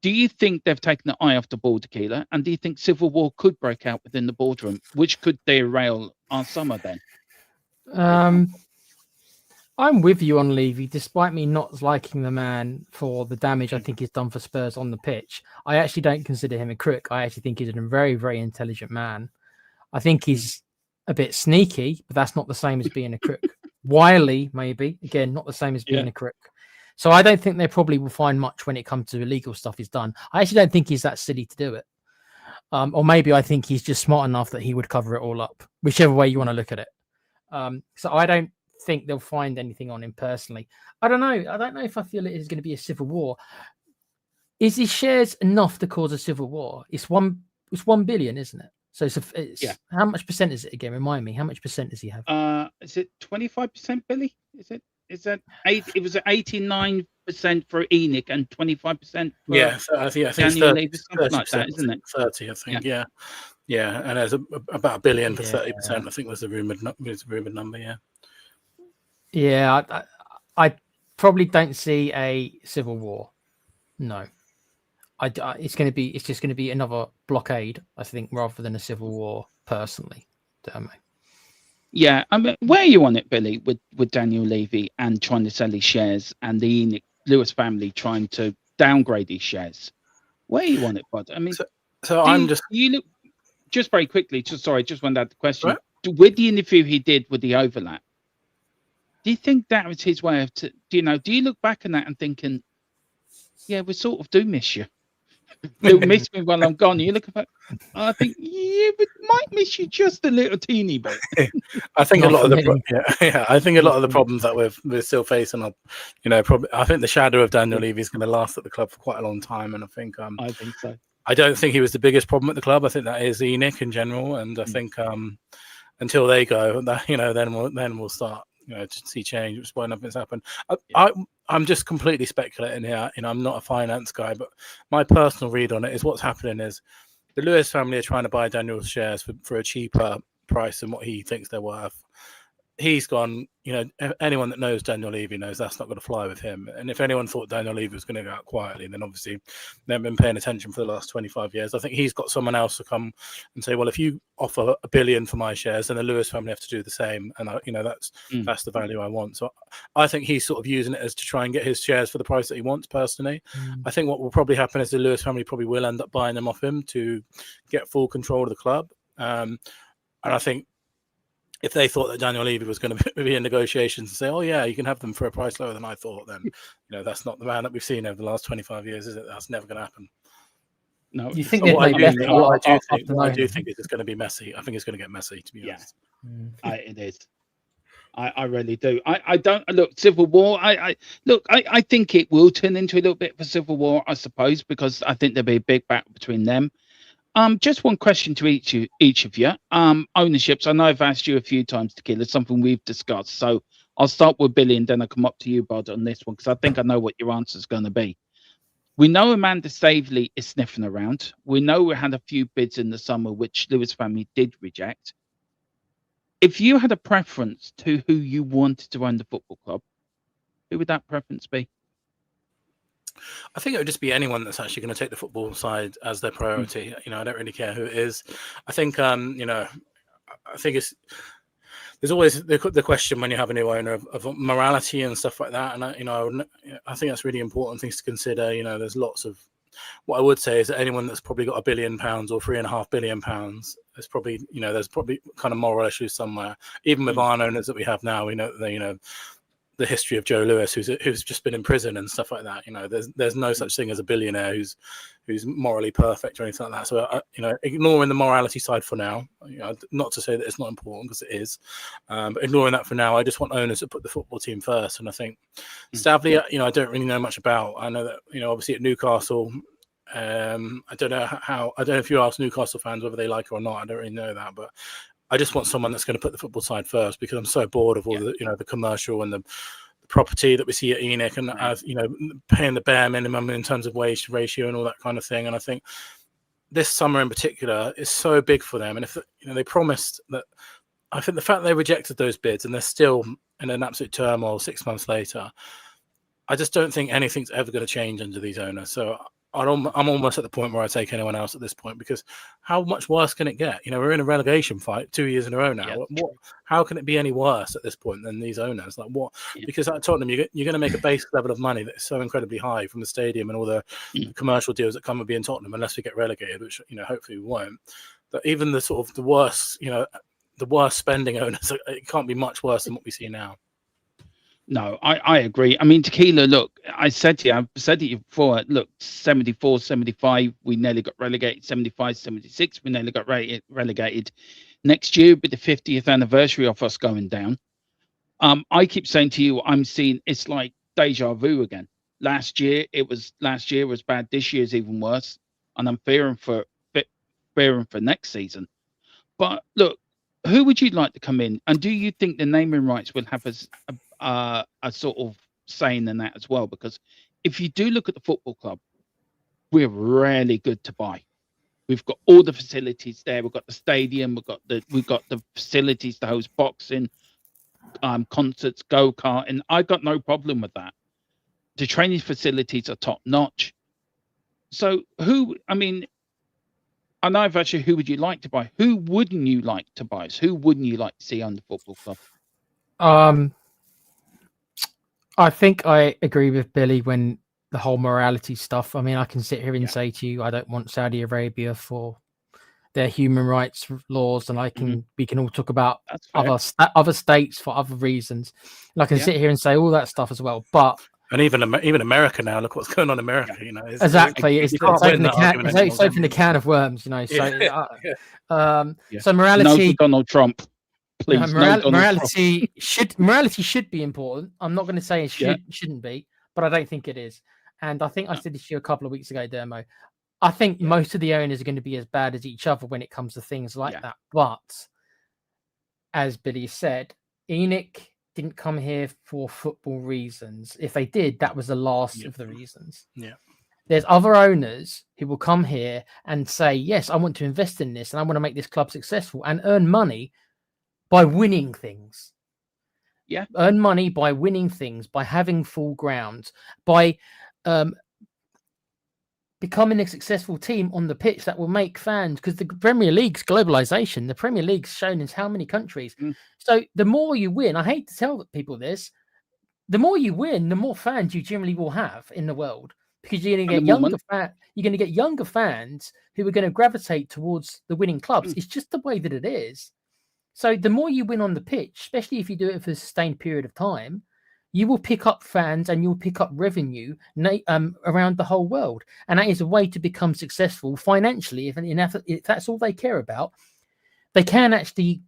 do you think they've taken the eye off the ball, Tequila? And do you think civil war could break out within the boardroom, which could derail our summer then? I'm with you on Levy, despite me not liking the man for the damage I think he's done for Spurs on the pitch. I actually don't consider him a crook. I actually think he's a very, very intelligent man. I think he's a bit sneaky, but that's not the same as being a crook. Wily, maybe. Again, not the same as being a crook. So I don't think they probably will find much when it comes to illegal stuff he's done. I actually don't think he's that silly to do it. Or maybe I think he's just smart enough that he would cover it all up, whichever way you want to look at it. So I don't think they'll find anything on him personally. I don't know. I don't know if I feel it is going to be a civil war. Is his shares enough to cause a civil war? It's 1 billion, isn't it? So it's how much percent is it again? Remind me, how much percent does he have? Is it 25%, Billy? Is that 8? It was 89% for ENIC and 25% for I think it's 30, something like that, isn't it? 30, I think. Yeah. And there's about $1 billion for 30%. I think was the rumored number. Yeah, I probably don't see a civil war. No. it's going to be, it's just going to be another blockade, I think, rather than a civil war. Personally, Yeah, I mean, where are you on it, Billy, with Daniel Levy and trying to sell his shares, and the ENIC Lewis family trying to downgrade his shares? Where are you on it, bud? I mean, So I'm just you look just very quickly. Just sorry, just wanted to add the question. Right. With the interview he did with the overlap, do you think that was his way of? Do you look back on that and thinking, yeah, we sort of do miss you. You'll miss me while I'm gone. You look at, I think, yeah, we might miss you just a little teeny bit. I think a Not lot of for the me. I think a lot of the problems that we're still facing are, probably, I think the shadow of Daniel Levy is going to last at the club for quite a long time, and I think I think so. I don't think he was the biggest problem at the club. I think that is ENIC in general, and I think until they go, that then we'll start to see change, which is why nothing's happened. I'm just completely speculating here. I'm not a finance guy, but my personal read on it is what's happening is the Lewis family are trying to buy Daniel's shares for a cheaper price than what he thinks they're worth. He's gone, anyone that knows Daniel Levy knows that's not going to fly with him. And if anyone thought Daniel Levy was going to go out quietly, then obviously they haven't been paying attention for the last 25 years. I think he's got someone else to come and say, well, if you offer $1 billion for my shares, then the Lewis family have to do the same. And, that's the value I want. So I think he's sort of using it as to try and get his shares for the price that he wants personally. I think what will probably happen is the Lewis family probably will end up buying them off him to get full control of the club. And I think, if they thought that Daniel Levy was going to be in negotiations and say, oh, yeah, you can have them for a price lower than I thought, then, that's not the man that we've seen over the last 25 years, is it? That's never going to happen. No. You think what I do think is it's going to be messy. I think it's going to get messy, to be honest. It is. I really do. I don't look Civil War. I think it will turn into a little bit of a civil war, I suppose, because I think there'll be a big battle between them. Just one question to each of you. Ownerships. I know I've asked you a few times, Tequila, something we've discussed. So I'll start with Billy and then I'll come up to you, Bud, on this one, because I think I know what your answer is going to be. We know Amanda Staveley is sniffing around. We know we had a few bids in the summer, which Lewis family did reject. If you had a preference to who you wanted to own the football club, who would that preference be? I think it would just be anyone that's actually going to take the football side as their priority. I don't really care who it is. I think, I think there's always the question when you have a new owner of morality and stuff like that. And I think that's really important things to consider. There's lots of, what I would say is that anyone that's probably got £1 billion or £3.5 billion, there's probably, there's probably kind of moral issues somewhere. Even with our owners that we have now, we know that the history of Joe Lewis, who's just been in prison and stuff like that. There's no such thing as a billionaire who's morally perfect or anything like that. So ignoring the morality side for now, not to say that it's not important, because it is, but ignoring that for now, I just want owners that put the football team first. And I think Staveley, I don't really know much about. I know that obviously at Newcastle, I don't know if you ask Newcastle fans whether they like her or not. I don't really know that, but I just want someone that's going to put the football side first, because I'm so bored of all the the commercial and the property that we see at ENIC, and paying the bare minimum in terms of wage ratio and all that kind of thing. And I think this summer in particular is so big for them. And if they promised that, I think the fact they rejected those bids and they're still in an absolute turmoil 6 months later, I just don't think anything's ever going to change under these owners. So I'm almost at the point where I take anyone else at this point, because how much worse can it get? We're in a relegation fight 2 years in a row now. How can it be any worse at this point than these owners? Like what? Because at Tottenham, you're going to make a base level of money that is so incredibly high from the stadium and all the commercial deals that come with being Tottenham, unless we get relegated, which hopefully we won't. But even the sort of the worst spending owners, it can't be much worse than what we see now. No, I agree. I mean, Tequila, look, I've said to you before, look, 74, 75, we nearly got relegated. 75, 76, we nearly got relegated. Next year will be the 50th anniversary of us going down. I keep saying to you, I'm seeing it's like deja vu again. Last year was bad. This year's even worse. And I'm fearing for next season. But look, who would you like to come in? And do you think the naming rights will have a sort of saying in that as well? Because if you do look at the football club, we're really good to buy. We've got all the facilities there. We've got the stadium. We've got the facilities to host boxing, concerts, go-karting. I've got no problem with that. The training facilities are top notch. So who? I mean, I know actually. Who would you like to buy? Who wouldn't you like to buy? Who wouldn't you like to see on the football club? I think I agree with Billy when the whole morality stuff. I mean, I can sit here and say to you, I don't want Saudi Arabia for their human rights laws, and we can all talk about That's fair. other states for other reasons. And I can sit here and say all that stuff as well. But and even America now, look what's going on in America. You know, exactly, it's opening the can of worms. You know, so so morality. No to Donald Trump. Please, morality should be important. I'm not going to say it shouldn't be, but I don't think it is. And I think I said this to you a couple of weeks ago, Dermo. I think most of the owners are going to be as bad as each other when it comes to things like that. But as Billy said, ENIC didn't come here for football reasons. If they did, that was the last of the reasons. Yeah. There's other owners who will come here and say, yes, I want to invest in this and I want to make this club successful and earn money by winning things. Yeah. Earn money by winning things, by having full grounds, by becoming a successful team on the pitch that will make fans, because the Premier League's globalization, the Premier League's shown in how many countries. So the more you win, I hate to tell people this, the more you win, the more fans you generally will have in the world, because you're going to get younger fans who are going to gravitate towards the winning clubs. It's just the way that it is. So the more you win on the pitch, especially if you do it for a sustained period of time, you will pick up fans and you'll pick up revenue around the whole world. And that is a way to become successful financially. If that's all they care about, they can actually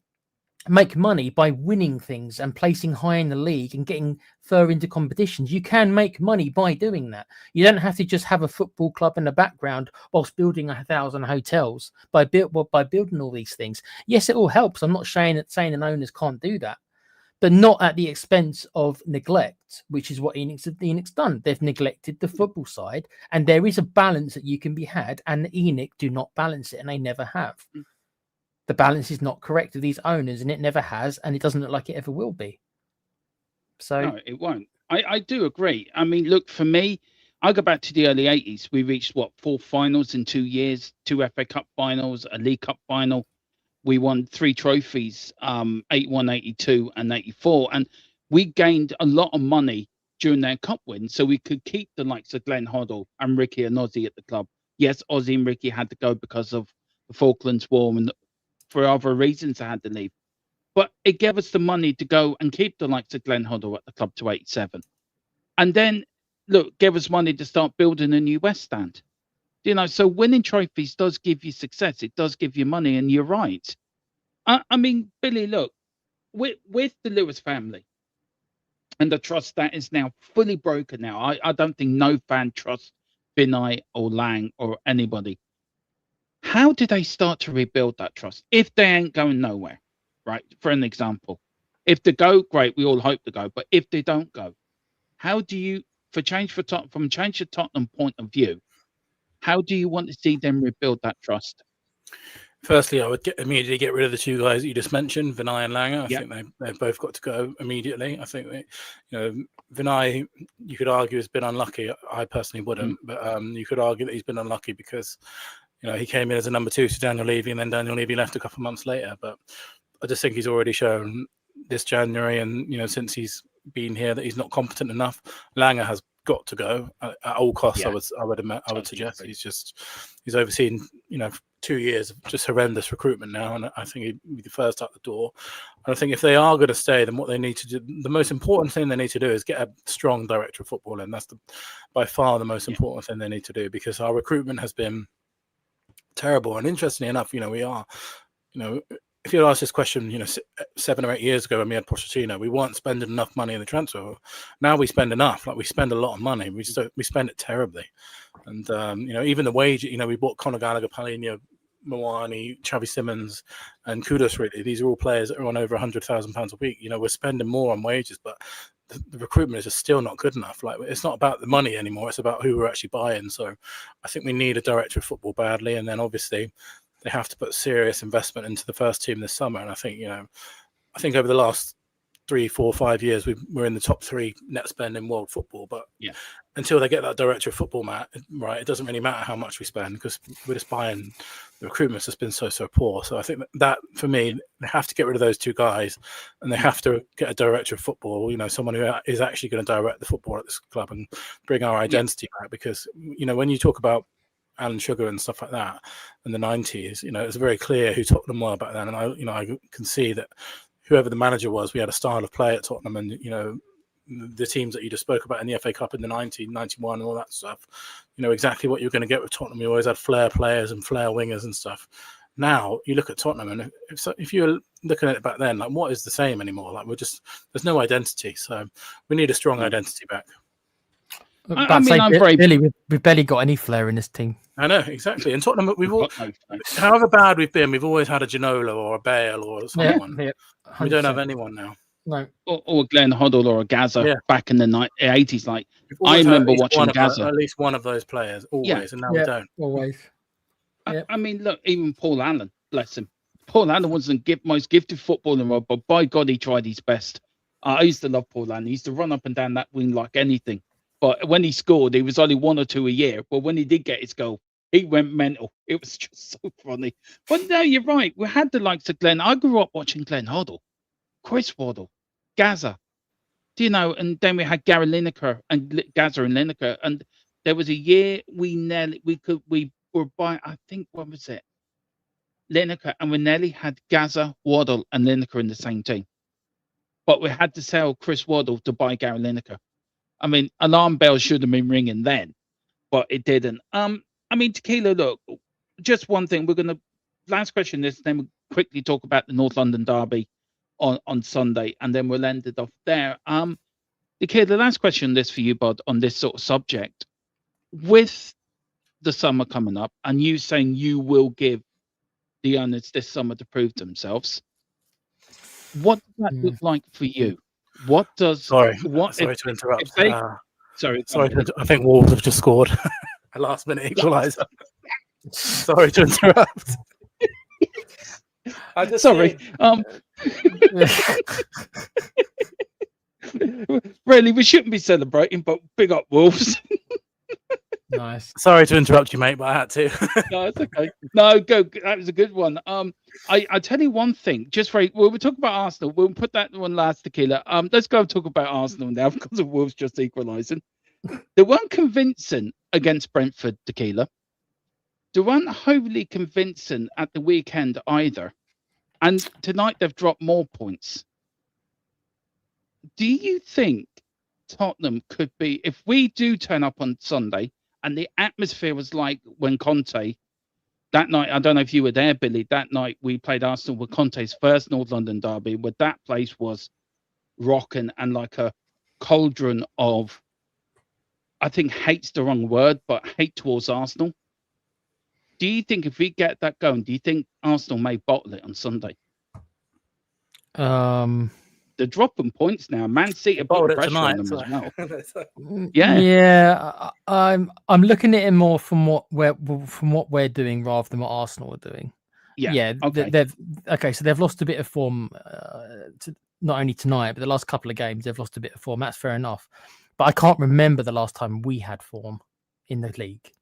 make money by winning things and placing high in the league and getting further into competitions. You can make money by doing that. You don't have to just have a football club in the background whilst building 1,000 hotels by building all these things. Yes, it all helps. I'm not saying that an owners can't do that, but not at the expense of neglect, which is what ENIC's done. They've neglected the football side, and there is a balance that you can be had, and the ENIC do not balance it, and they never have. The balance is not correct with these owners, and it never has, and it doesn't look like it ever will be. So no, it won't. I do agree. I mean, look, for me, I go back to the early 80s. We reached, 4 finals in 2 years, 2 FA Cup finals, a League Cup final. We won 3 trophies, 81, 82, and 84. And we gained a lot of money during their cup win, so we could keep the likes of Glenn Hoddle and Ricky and Ozzy at the club. Yes, Ozzy and Ricky had to go because of the Falklands War and for other reasons they had to leave. But it gave us the money to go and keep the likes of Glenn Hoddle at the club to 87. And then, look, gave us money to start building a new West Stand. You know, so winning trophies does give you success. It does give you money, and you're right. I mean, Billy, look, with the Lewis family and the trust that is now fully broken now, I don't think no fan trusts Vinay or Lang or anybody. How do they start to rebuild that trust if they ain't going nowhere, right? For an example, if they go, great, we all hope to go. But if they don't go, how do you, from Change the Tottenham point of view, how do you want to see them rebuild that trust? Firstly, I would immediately get rid of the 2 guys that you just mentioned, Vinay and Langer. I think they've both got to go immediately. I think Vinay, you could argue, has been unlucky. I personally wouldn't, but you could argue that he's been unlucky because he came in as a number 2 to Daniel Levy, and then Daniel Levy left a couple of months later. But I just think he's already shown this January and since he's been here that he's not competent enough. Langer has got to go at all costs. I would suggest he's overseen 2 years of just horrendous recruitment now, and I think he'd be the first out the door. And I think if they are going to stay, then what they need to do, the most important thing they need to do is get a strong director of football, and that's by far the most important thing they need to do, because our recruitment has been terrible. And interestingly enough, we are, if you asked this question, 7 or 8 years ago when we had Pochettino, we weren't spending enough money in the transfer. Now we spend enough. Like, we spend a lot of money. We spend it terribly. And even the wage. We bought Conor Gallagher, Paulinho, Moani, Xavi Simons, and Kudus. Really, these are all players that are on over £100,000 a week. We're spending more on wages, but the recruitment is just still not good enough. Like, it's not about the money anymore. It's about who we're actually buying. So I think we need a director of football badly, and then obviously they have to put serious investment into the first team this summer. And I think over the last 3, 4, 5 years, we're in the top 3 net spend in world football. But Yeah. until they get that director of football, right, it doesn't really matter how much we spend because we're just buying. The recruitment has been so poor. So I think that for me, they have to get rid of those 2 guys, and they have to get a director of football. Someone who is actually going to direct the football at this club and bring our identity back. Because when you talk about Alan Sugar and stuff like that in the 90s, it was very clear who Tottenham were back then. And I can see that whoever the manager was, we had a style of play at Tottenham, and the teams that you just spoke about in the FA Cup in the 1991 and all that stuff, exactly what you're going to get with Tottenham. You always had flair players and flair wingers and stuff. Now you look at Tottenham, and if you're looking at it back then, like, what is the same anymore? Like, there's no identity. So we need a strong identity back. I'm very... we've barely got any flair in this team. I know, exactly. And Tottenham, however bad we've been, we've always had a Ginola or a Bale or someone. Yeah, we don't have anyone now. No. Or Glenn Hoddle or a Gaza back in the 80s. Like, I remember watching Gaza. At least one of those players, always, and now we don't. Always. I mean, look, even Paul Allen, bless him. Paul Allen wasn't the most gifted footballer, but by God, he tried his best. I used to love Paul Allen. He used to run up and down that wing like anything. But when he scored, he was only 1 or 2 a year. But when he did get his goal, he went mental. It was just so funny. But no, you're right. We had the likes of Glenn. I grew up watching Glenn Hoddle, Chris Waddle, Gaza. And then we had Gary Lineker and Gaza and Lineker. And there was a year we were by, I think, what was it? Lineker, and we nearly had Gaza, Waddle, and Lineker in the same team. But we had to sell Chris Waddle to buy Gary Lineker. I mean, alarm bells should have been ringing then, but it didn't. I mean, Tequila, look, just one thing. Last question this, then we'll quickly talk about the North London derby on Sunday, and then we'll end it off there. Tequila, the last question this for you, Bud, on this sort of subject. With the summer coming up, and you saying you will give the owners this summer to prove themselves, what does that look like for you? What does... Sorry to interrupt. Sorry. I think Wolves have just scored a last-minute equaliser. Sorry to interrupt. Sorry. Really, we shouldn't be celebrating, but big up Wolves. Nice. Sorry to interrupt you, mate, but I had to. No, it's okay. No, go. That was a good one. I tell you one thing. We'll talk about Arsenal. We'll put that one last, Tequila. Let's go and talk about Arsenal now because of Wolves just equalising. They weren't convincing against Brentford, Tequila. They weren't wholly convincing at the weekend either. And tonight they've dropped more points. Do you think Tottenham could be, if we do turn up on Sunday, and the atmosphere was like when Conte, that night, I don't know if you were there, Billy, that night we played Arsenal with Conte's first North London derby, where that place was rocking and like a cauldron of, I think hate's the wrong word, but hate towards Arsenal. Do you think if we get that going, do you think Arsenal may bottle it on Sunday? They're dropping points now. Man City are putting pressure on them as well. Yeah. I'm looking at it more from what we're doing rather than what Arsenal are doing. Yeah. Okay. So they've lost a bit of form, not only tonight, but the last couple of games they've lost a bit of form. That's fair enough. But I can't remember the last time we had form in the league.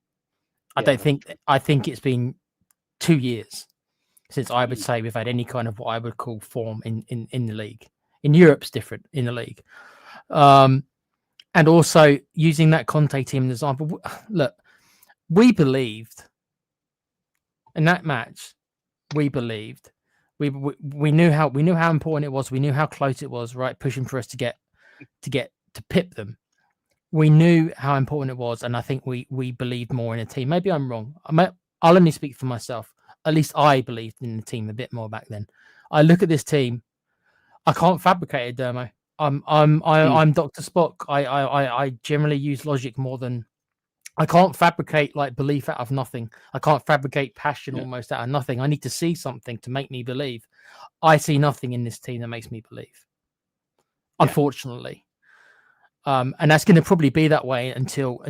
I think it's been 2 years since I would say we've had any kind of what I would call form in the league. In Europe's different in the league. And also using that Conte team as an example. Look, we believed in that match. We believed we knew how important it was. We knew how close it was, right? Pushing for us to pip them. We knew how important it was, and I think we believed more in a team. Maybe I'm wrong. I'll only speak for myself. At least I believed in the team a bit more back then. I look at this team. I can't fabricate it, Dermo. I'm Dr. Spock. I generally use logic more than I can't fabricate like belief out of nothing. I can't fabricate passion almost out of nothing. I need to see something to make me believe. I see nothing in this team that makes me believe. Unfortunately. And that's going to probably be that way until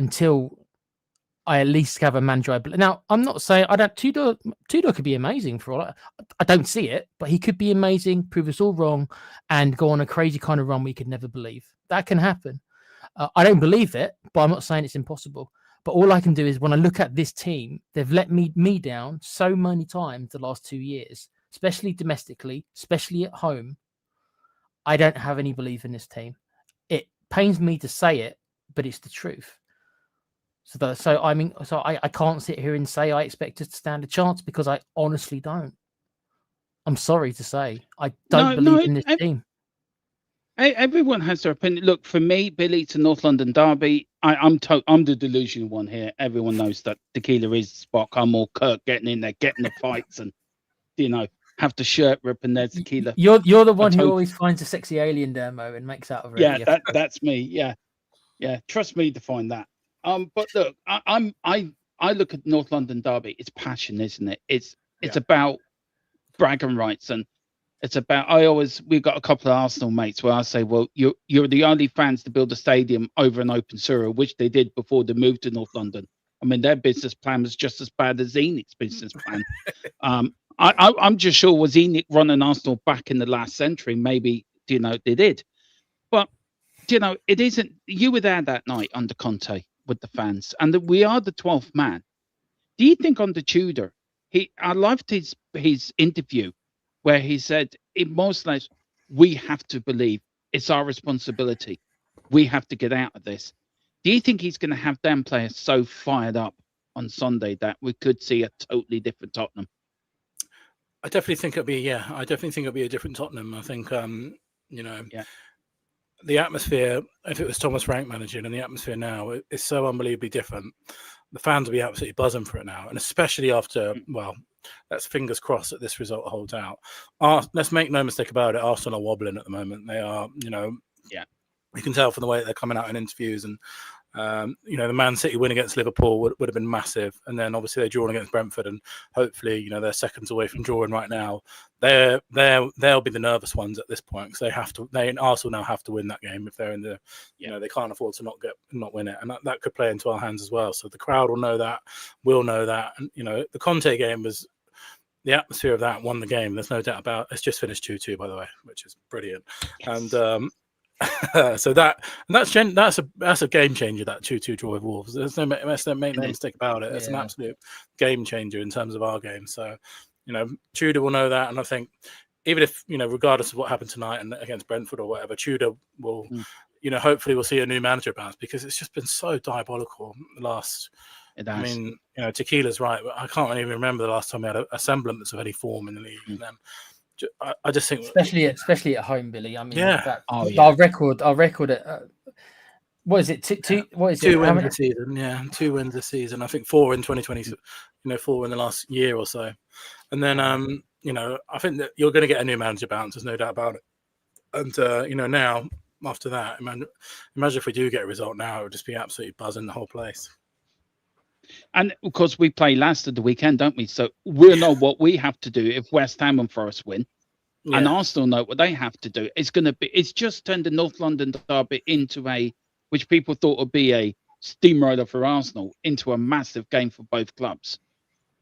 I at least have a manager. Now, I'm not saying I don't. Tudor could be amazing for all. I don't see it, but he could be amazing, prove us all wrong, and go on a crazy kind of run we could never believe. That can happen. I don't believe it, but I'm not saying it's impossible. But all I can do is when I look at this team, they've let me down so many times the last 2 years, especially domestically, especially at home. I don't have any belief in this team. It pains me to say it, but it's the truth. I can't sit here and say I expect us to stand a chance because I honestly don't. I'm sorry to say I don't believe in this team. Everyone has their opinion. Look, for me, Billy, it's a North London derby. I'm the delusional one here. Everyone knows that Tequila is the spot. I'm all Kirk getting in there, getting the fights, and have the shirt ripping. There's Tequila. You're the one who always finds a sexy alien demo and makes out of it. Yeah, that's me. Yeah. Trust me to find that. But look, I look at North London derby. It's passion, isn't it? It's about bragging rights, and it's about. We've got a couple of Arsenal mates where I say, well, you're the only fans to build a stadium over an open sewer, which they did before they moved to North London. I mean, their business plan was just as bad as ENIC's business plan. I'm just sure was ENIC running Arsenal back in the last century? Maybe they did, but it isn't. You were there that night under Conte with the fans, and we are the 12th man. Do you think under Tudor, I loved his interview where he said, in most lives, we have to believe it's our responsibility. We have to get out of this. Do you think he's going to have them players so fired up on Sunday that we could see a totally different Tottenham? I definitely think it'll be a different Tottenham. I think the atmosphere, if it was Thomas Frank managing, and the atmosphere now is so unbelievably different. The fans will be absolutely buzzing for it now, and especially after, let's fingers crossed that this result holds out. Let's make no mistake about it, Arsenal are wobbling at the moment. They are, you can tell from the way that they're coming out in interviews, and the Man City win against Liverpool would have been massive, and then obviously they're drawing against Brentford, and hopefully they're seconds away from drawing right now. They'll be the nervous ones at this point because Arsenal now have to win that game if they're in the they can't afford to not win it, and that could play into our hands as well. So the crowd will know that, we'll know that, and the Conte game was. The atmosphere of that won the game. There's no doubt about it. It's just finished 2-2, by the way, which is brilliant. Yes. And so that's a game changer. That 2-2 draw with Wolves. Let's make no mistake about it. It's an absolute game changer in terms of our game. So Tudor will know that, and I think even if regardless of what happened tonight and against Brentford or whatever, Tudor will hopefully we'll see a new manager bounce because it's just been so diabolical the last. I mean, Tequila's right, but I can't even remember the last time we had a semblance of any form in the league. And then I just think, especially at home, Billy. I mean, our record at what is it? What is 2 wins this season? Yeah, 2 wins this season. I think 4 in 2020. 4 in the last year or so. And then I think that you're going to get a new manager bounce. There's no doubt about it. And now after that, imagine if we do get a result now, it would just be absolutely buzzing the whole place. And of course, we play last of the weekend, don't we? So we'll know what we have to do if West Ham and Forest win, and Arsenal know what they have to do. It's just turned the North London derby into which people thought would be a steamroller for Arsenal, into a massive game for both clubs.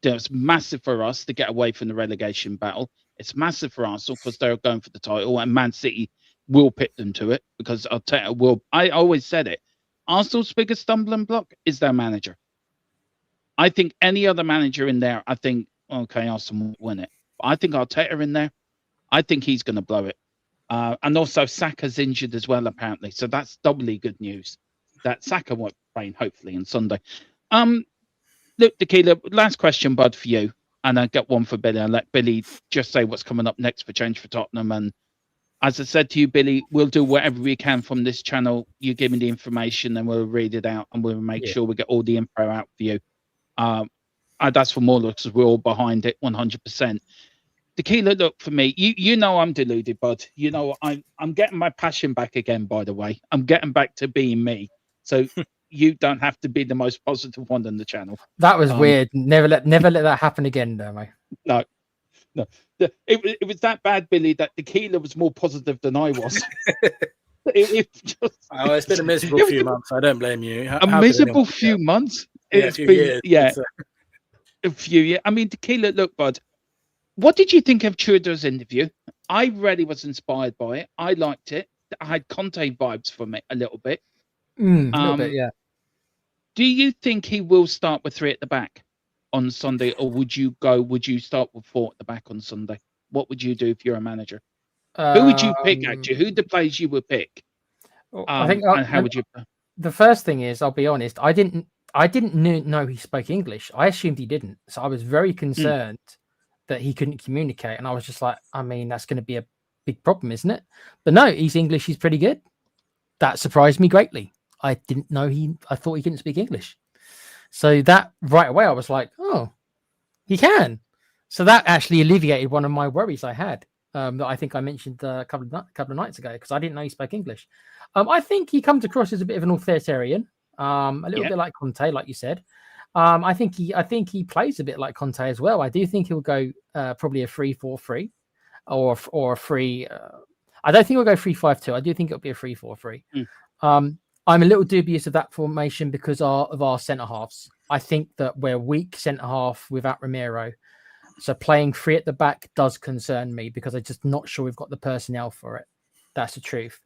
It's massive for us to get away from the relegation battle. It's massive for Arsenal because they're going for the title, and Man City will pit them to it because I always said it. Arsenal's biggest stumbling block is their manager. I think any other manager in there, Arsenal will win it. But I think Arteta in there, I think he's going to blow it. And also Saka's injured as well, apparently. So that's doubly good news that Saka won't play, hopefully, on Sunday. Look, Tequila, last question, bud, for you. And I got one for Billy. I'll let Billy just say what's coming up next for Change for Tottenham. And as I said to you, Billy, we'll do whatever we can from this channel. You give me the information and we'll read it out and we'll make sure we get all the info out for you. That's for more looks because we're all behind it 100%. Tequila, look, for me, I'm deluded, bud. I'm getting my passion back again, by the way. I'm getting back to being me. So you don't have to be the most positive one on the channel. That was weird. Never let that happen again, though, mate. No. It was that bad, Billy, that Tequila was more positive than I was. It's been a miserable few months. I don't blame you. A miserable few months? it's few been years. yeah, It's, a few years. I mean, Tequila, look, bud, what did you think of Tudor's interview? I really was inspired by it. I liked it. I had Conte vibes from it a little bit. A little bit, Um, yeah. do you think he will start with 3 at the back on Sunday, or would you start with 4 at the back on Sunday? What would you do if you're a manager? Who would you pick, actually? Who the players you would pick? I think And how would you? the first thing is, I'll be honest, I didn't know he spoke English. I assumed he didn't, so I was very concerned that he couldn't communicate, and I was just like, I mean, that's going to be a big problem, isn't it? But no, he's English. He's pretty good. That surprised me greatly. I didn't know I thought he couldn't speak English. So that right away, I was like, oh, he can. So that actually alleviated one of my worries I had. That I think I mentioned a couple of nights ago, because I didn't know he spoke English. I think he comes across as a bit of an authoritarian, a little bit like Conte, like you said. I think he plays a bit like Conte as well. I do think he'll go probably a 3-4-3 or a free. I don't think he'll go 3-5-2. I do think it'll be a 3-4-3. I'm a little dubious of that formation because of our centre halves. I think that we're weak centre half without Romero. So playing 3 at the back does concern me because I'm just not sure we've got the personnel for it. That's the truth.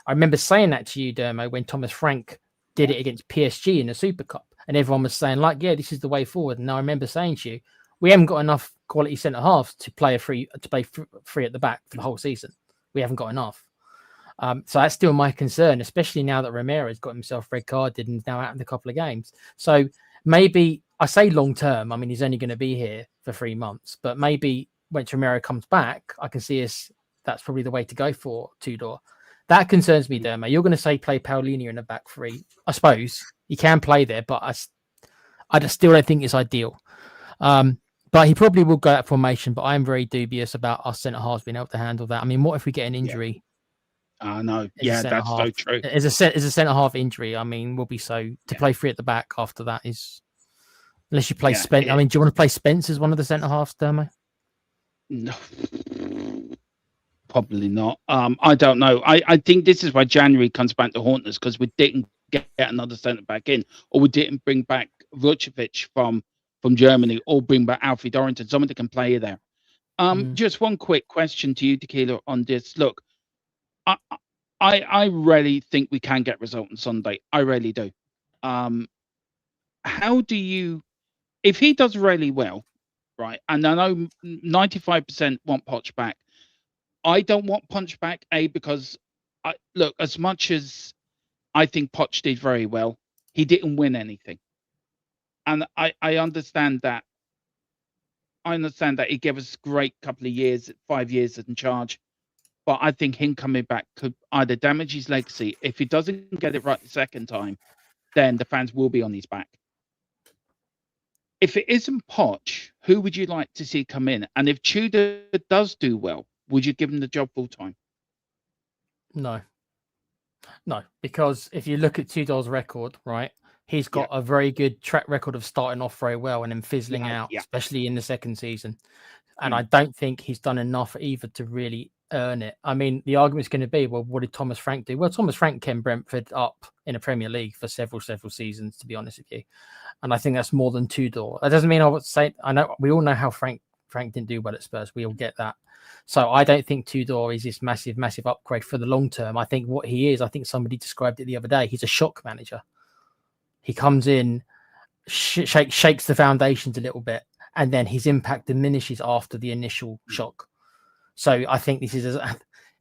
I remember saying that to you, Dermo, when Thomas Frank did it against PSG in the Super Cup, and everyone was saying, like, yeah, this is the way forward. And I remember saying to you, we haven't got enough quality centre halves to play free at the back for the whole season. We haven't got enough. So that's still my concern, especially now that Romero's got himself red carded and is now out in a couple of games. So maybe I say long term. I mean, he's only going to be here for 3 months, but maybe when Romero comes back, I can see that's probably the way to go for Tudor. That concerns me, Dermo. You're going to say play Paulinho in the back 3. I suppose he can play there, but I just still don't think it's ideal. But he probably will go that formation, but I'm very dubious about our centre halves being able to handle that. I mean, what if we get an injury? No, yeah, that's so true. As a centre half injury, I mean, we'll be to play 3 at the back after that is, unless you play Spence. I mean, do you want to play Spence as one of the centre halves, Dermo? No, probably not. I don't know. I think this is why January comes back to haunt us, because we didn't get another centre back in, or we didn't bring back Vucevic from Germany, or bring back Alfie Dorrington, someone that can play there. Just one quick question to you, Tequila, on this. Look, I really think we can get result on Sunday. I really do. How do you, if he does really well, right? And I know 95% want Poch back. I don't want Poch back, because look, as much as I think Poch did very well, he didn't win anything. And I understand that. I understand that he gave us a great couple of years, 5 years in charge. But I think him coming back could either damage his legacy. If he doesn't get it right the second time, then the fans will be on his back. If it isn't Poch, who would you like to see come in? And if Tudor does do well, would you give him the job full time? No, because if you look at Tudor's record, right, he's got a very good track record of starting off very well and then fizzling out, especially in the second season. And I don't think he's done enough either to really earn it. I mean, the argument's going to be, well, what did Thomas Frank do? Well, Thomas Frank kept Brentford up in the Premier League for several seasons, to be honest with you. And I think that's more than Tudor. That doesn't mean I would say, I know we all know how Frank didn't do well at Spurs. We all get that. So I don't think Tudor is this massive upgrade for the long term. I think what he is, I think somebody described it the other day, he's a shock manager. He comes in, shakes the foundations a little bit, and then his impact diminishes after the initial shock. So I think this is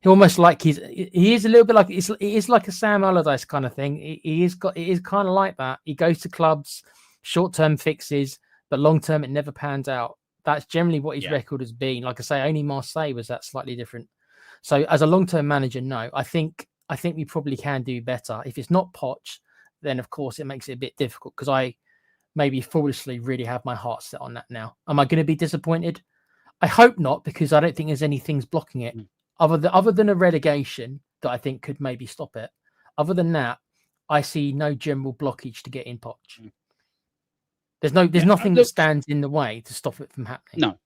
almost like he is a little bit like it is like a Sam Allardyce kind of thing. It is kind of like that. He goes to clubs, short-term fixes, but long-term it never pans out. That's generally what his record has been. Like I say, only Marseille was that slightly different. So as a long-term manager, no, I think we probably can do better. If it's not Poch, then of course it makes it a bit difficult, because I maybe foolishly really have my heart set on that now. Am I going to be disappointed? I hope not, because I don't think there's any things blocking it other than a relegation that I think could maybe stop it. Other than that, I see no general blockage to get in Poch. There's nothing that stands in the way to stop it from happening. No.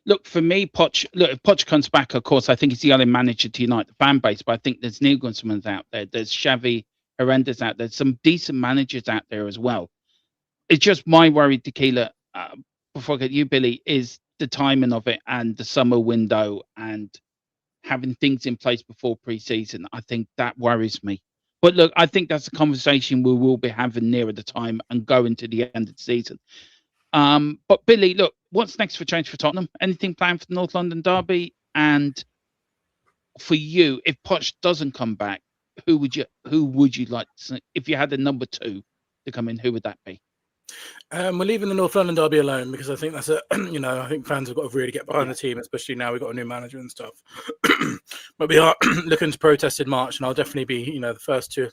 Look, for me, Poch, if Poch comes back, of course, I think he's the only manager to unite the fan base, but I think there's Nagelsmann's out there. There's Xavi Hernandez out there. Some decent managers out there as well. it's just my worry, Tequila. Before I get you, Billy, is the timing of it and the summer window and having things in place before pre-season. I think that worries me. But look, I think that's a conversation we will be having nearer the time and going to the end of the season. But Billy, look, what's next for change for Tottenham? Anything planned for the North London derby? And for you, if Poch doesn't come back, who would you like to, if you had a number 2 to come in, who would that be? We're leaving the North London derby alone because I think that's I think fans have got to really get behind the team, especially now we've got a new manager and stuff. But we are looking to protest in March, and I'll definitely be, the first to.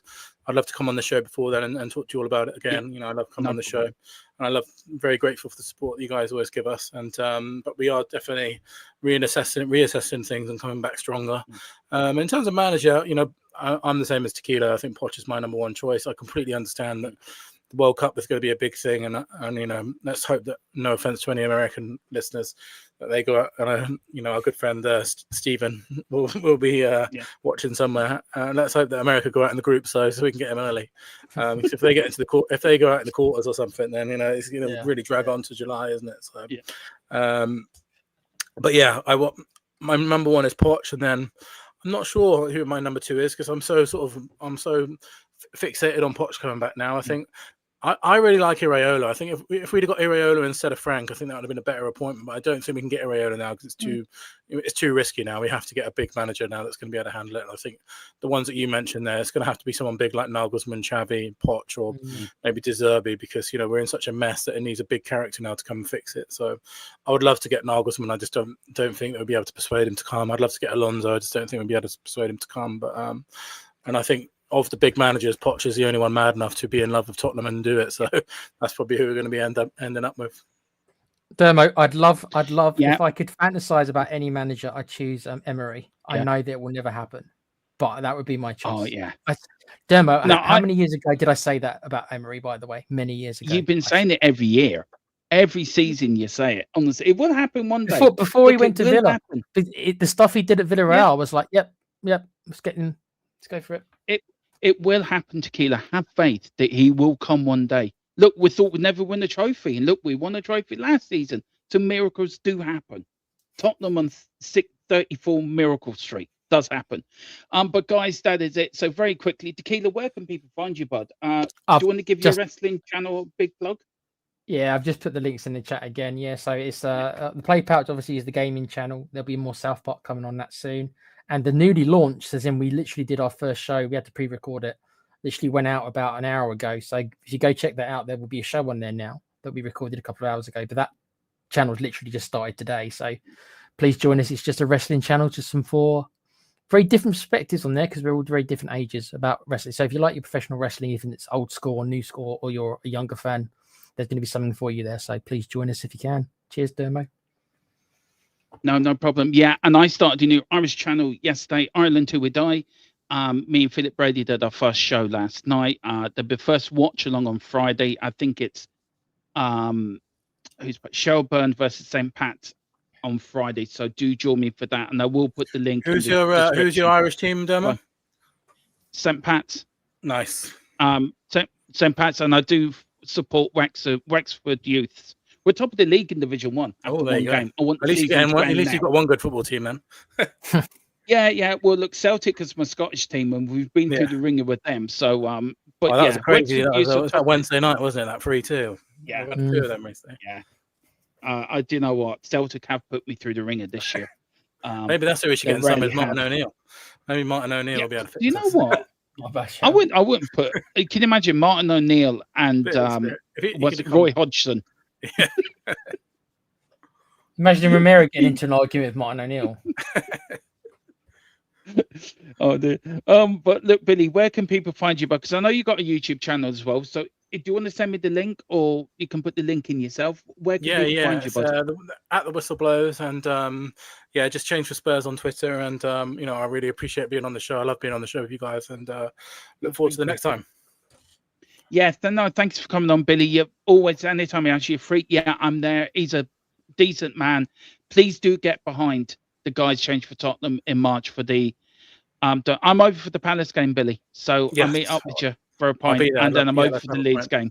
I'd love to come on the show before then and talk to you all about it again. I love coming on the show, and very grateful for the support that you guys always give us. And but we are definitely reassessing things and coming back stronger. In terms of manager, I'm the same as Tequila. I think Poch is my number 1 choice. I completely understand that the World Cup is going to be a big thing, and let's hope that, no offense to any American listeners, that they go out and our good friend Stephen will be watching somewhere. Let's hope that America go out in the group so we can get him early. Because if they get into if they go out in the quarters or something, then it's going to really drag on to July, isn't it? So, but yeah, my number 1 is Poch, and then I'm not sure who my number 2 is because I'm so fixated on Poch coming back now. I think I really like Iraola. I think if we'd have got Iraola instead of Frank, I think that would have been a better appointment. But I don't think we can get Iraola now because it's too risky now. We have to get a big manager now that's going to be able to handle it. And I think the ones that you mentioned there, it's going to have to be someone big like Nagelsmann, Xavi, Poch, or maybe De Zerbi, because we're in such a mess that it needs a big character now to come and fix it. So I would love to get Nagelsmann. I just don't think that we'd be able to persuade him to come. I'd love to get Alonso. I just don't think we'd be able to persuade him to come. But and I think, of the big managers, Poch is the only one mad enough to be in love with Tottenham and do it. So that's probably who we're going to be ending up with. Dermo, I'd love if I could fantasize about any manager, I'd choose Emery. I know that it will never happen, but that would be my choice. Oh yeah, Dermo. How many years ago did I say that about Emery? By the way, many years ago. You've been saying it every year, every season. You say it. Honestly, it will happen one day. Before he went to Villa, the stuff he did at Villarreal was like, yep, let's go for it. It will happen, Tequila. Have faith that he will come one day. Look, we thought we'd never win a trophy, and look, we won a trophy last season. So miracles do happen. Tottenham on 34 miracle streak does happen. But guys, that is it. So very quickly, Tequila, where can people find you, bud? Do you want to give your wrestling channel a big plug? Yeah, I've just put the links in the chat again. Yeah, so it's the Play Pouch obviously is the gaming channel. There'll be more South Park coming on that soon. And the newly launched, as in we literally did our first show. We had to pre-record it. Literally went out about an hour ago. So if you go check that out, there will be a show on there now that we recorded a couple of hours ago. But that channel's literally just started today. So please join us. It's just a wrestling channel, just some 4 very different perspectives on there because we're all very different ages about wrestling. So if you like your professional wrestling, even if it's old school or new school, or you're a younger fan, there's going to be something for you there. So please join us if you can. Cheers, Dermo. No problem. Yeah, and I started a new Irish channel yesterday, Ireland Till We Die. Me and Philip Brady did our first show last night. The first watch along on Friday. I think it's Shelburne versus St. Pat's on Friday. So do join me for that, and I will put the link. Who's your Irish team, Dermo? St. Pat's. Nice. St. Pat's, and I do support Wexford Youths. We're top of the league in Division 1. Oh, there you go. At least you've got one good football team then. Yeah. Well, look, Celtic is my Scottish team, and we've been through the ringer with them. So, but that was crazy. That was that Wednesday night, wasn't it? That 3-2. Yeah, we got 2 of them recently. Yeah. I do know what Celtic have put me through the ringer this year. Maybe that's who we should get in some is Martin O'Neill. Maybe Martin O'Neill will be able to fix you know what? I wouldn't put. Can you imagine Martin O'Neill and Roy Hodgson? Yeah. Imagine Romero getting into an argument with Martin O'Neill. Oh, dear. But look, Billy, where can people find you? Because I know you got a YouTube channel as well. So, do you want to send me the link, or you can put the link in yourself? Where can people find you? At the Whistleblows, and just change for Spurs on Twitter. And I really appreciate being on the show. I love being on the show with you guys, and look forward to the next time. Yes, no, thanks for coming on, Billy. You're always, anytime you actually free, I'm there. He's a decent man. Please do get behind the guys change for Tottenham in March for the I'm over for the Palace game, Billy. So I'll meet up with you for a pint, and then I'm over for the Leeds game.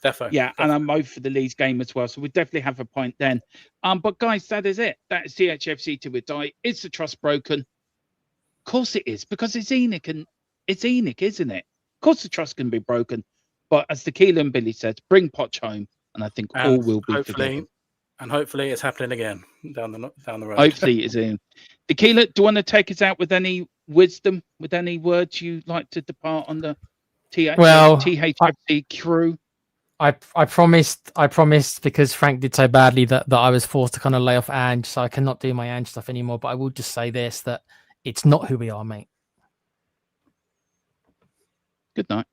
Definitely. Yeah, and I'm out for the Leeds game as well, so we definitely have a point then. But guys, that is it. That is THFC till we die. Is the trust broken? Of course it is, because it's ENIC and it's ENIC, isn't it? Of course the trust can be broken, but as the Keelan and Billy said, bring Poch home, and I think all will be forgiven. And hopefully it's happening again down the road. Hopefully it's in. Tequila, do you want to take us out with any wisdom, with any words you'd like to depart on the THFC crew? I promised because Frank did so badly that I was forced to kind of lay off Ange, so I cannot do my Ange stuff anymore. But I will just say this, that it's not who we are, mate. Good night.